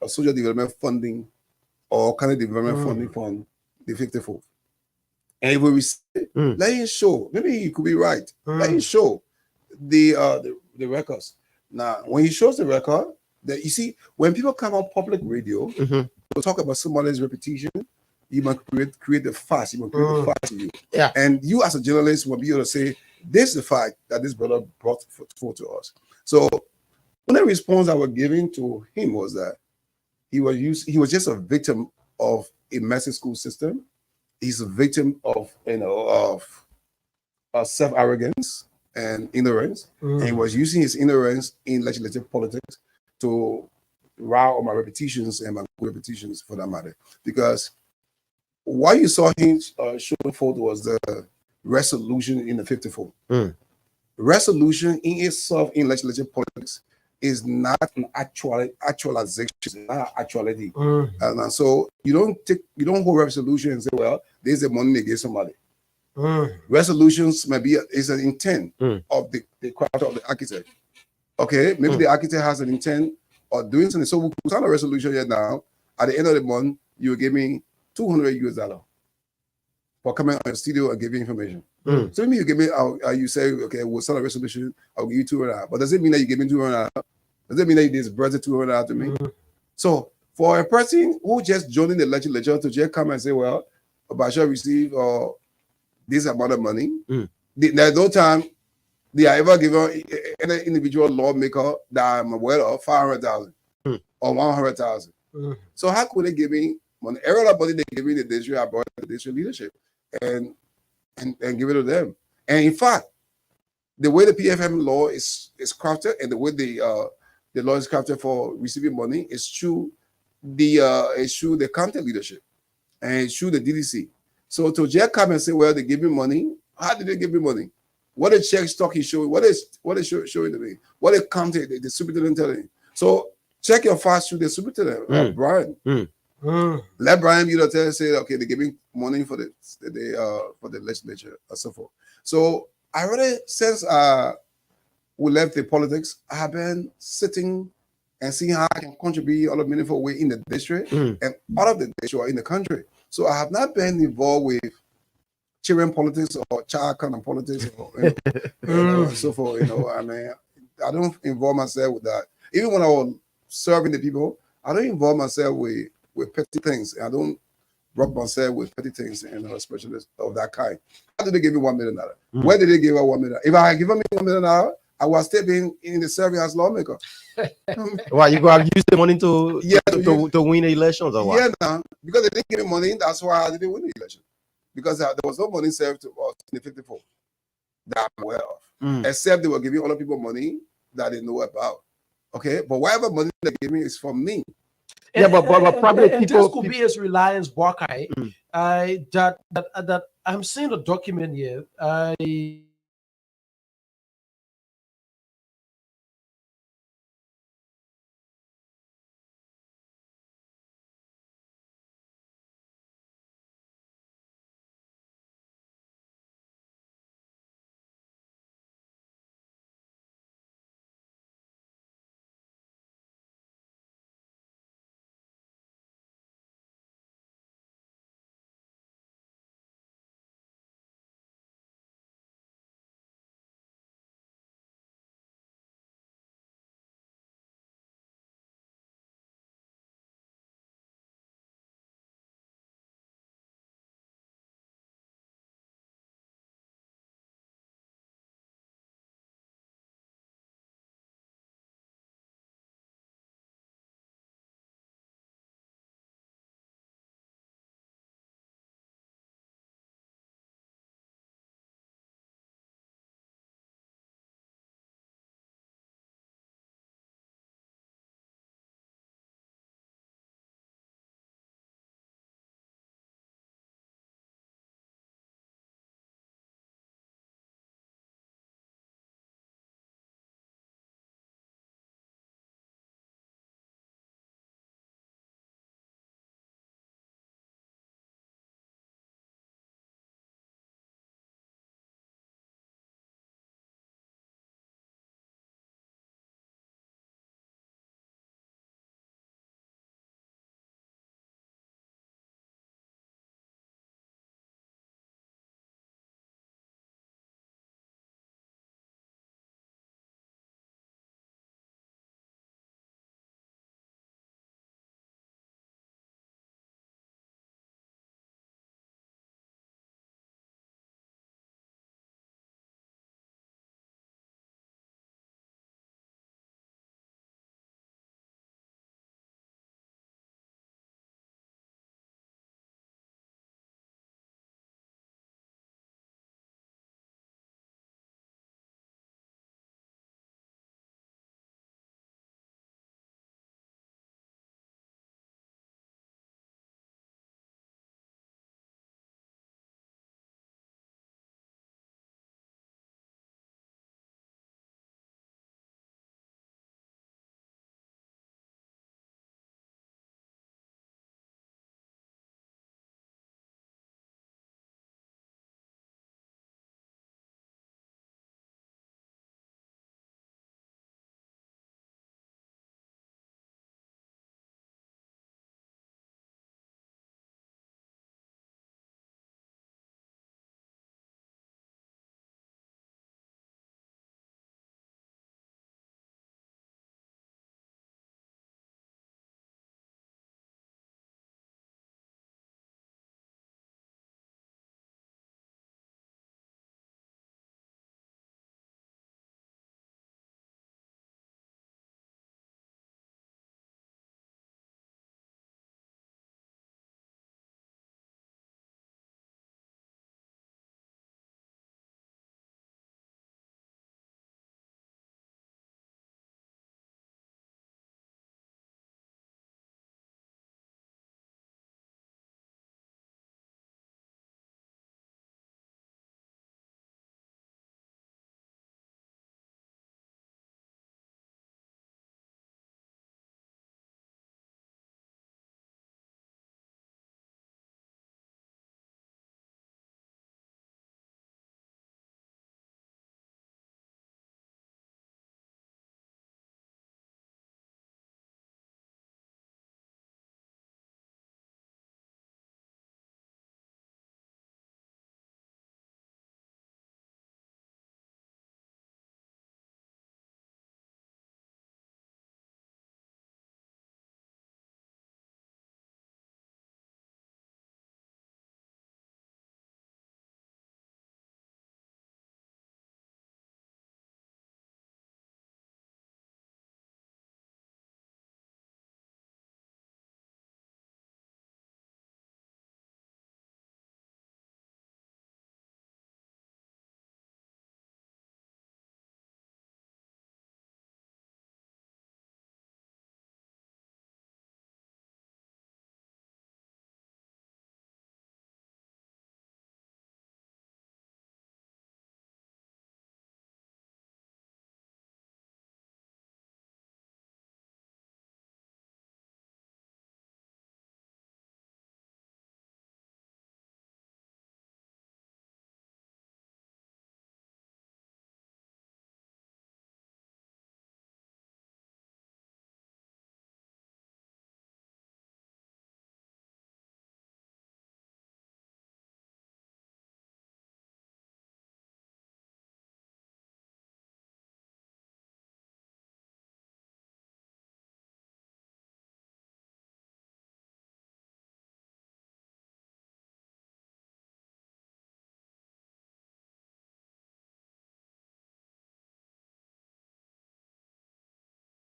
social development funding or kind of development funding from the 54th? And if we receive, let him show. Maybe he could be right. Let him show the records. Now, when he shows the record, that you see, when people come on public radio, to talk about somebody's reputation, you must create the facts. You must create the facts to you. Yeah. And you as a journalist will be able to say, this is the fact that this brother brought forth to us. So one of the response I was giving to him was that he was just a victim of a massive school system. He's a victim of self-arrogance and ignorance. And he was using his ignorance in legislative politics to rile on my repetitions and my repetitions for that matter. Because what you saw him showing forth was the resolution in the 54. Resolution in itself in legislative politics is not an actualization, it's not actuality. And so you don't hold resolution and say, well, there's the money they gave somebody. Resolutions maybe is an intent of the craft of the architect. Okay, maybe the architect has an intent of doing something. So we'll sign a resolution here now. At the end of the month, you will give me $200 for coming on the studio and giving information. So maybe you give me, you say, okay, we'll sign a resolution, I'll give you $200. But does it mean that you give me $200? Does it mean that you disbursed $200 to me? So for a person who just joined in the legislature to just come and say, well, Bashar received this amount of money, there's no time they are ever given any individual lawmaker that I'm aware of 500,000 or 100,000. So how could they give me money? Every other money they give me the district, I brought the district leadership and give it to them. And in fact, the way the PFM law is crafted and the way the law is crafted for receiving money is through the county leadership and it's through the DDC. So to just come and say, well, they give me money. How did they give me money? What a check stock is showing? What is showing to me? What a county the superintendent telling you? So check your facts through the superintendent, Brian. Let Brian say, okay, they give me money for the legislature and so forth. So I already, since we left the politics, I have been sitting and seeing how I can contribute in a meaningful way in the district and out of the district or in the country. So I have not been involved with children politics or child kind of politics or so forth. I mean, I don't involve myself with that. Even when I was serving the people, I don't involve myself with petty things. I don't rub myself with petty things, especially of that kind. How did they give me $1 million? Where did they give her $1 million? If I had given me $1 million, I was still being in the serving as lawmaker. Why you go use the money to win the elections or what? Yeah, no, because they didn't give me money. That's why I didn't win the election. Because there was no money served to us in the 54 that I'm aware of, except they were giving other people money that they know about. Okay, but whatever money they give me is from me. Yeah, but probably and people this could be his reliance, Buckeye. That I'm seeing the document here.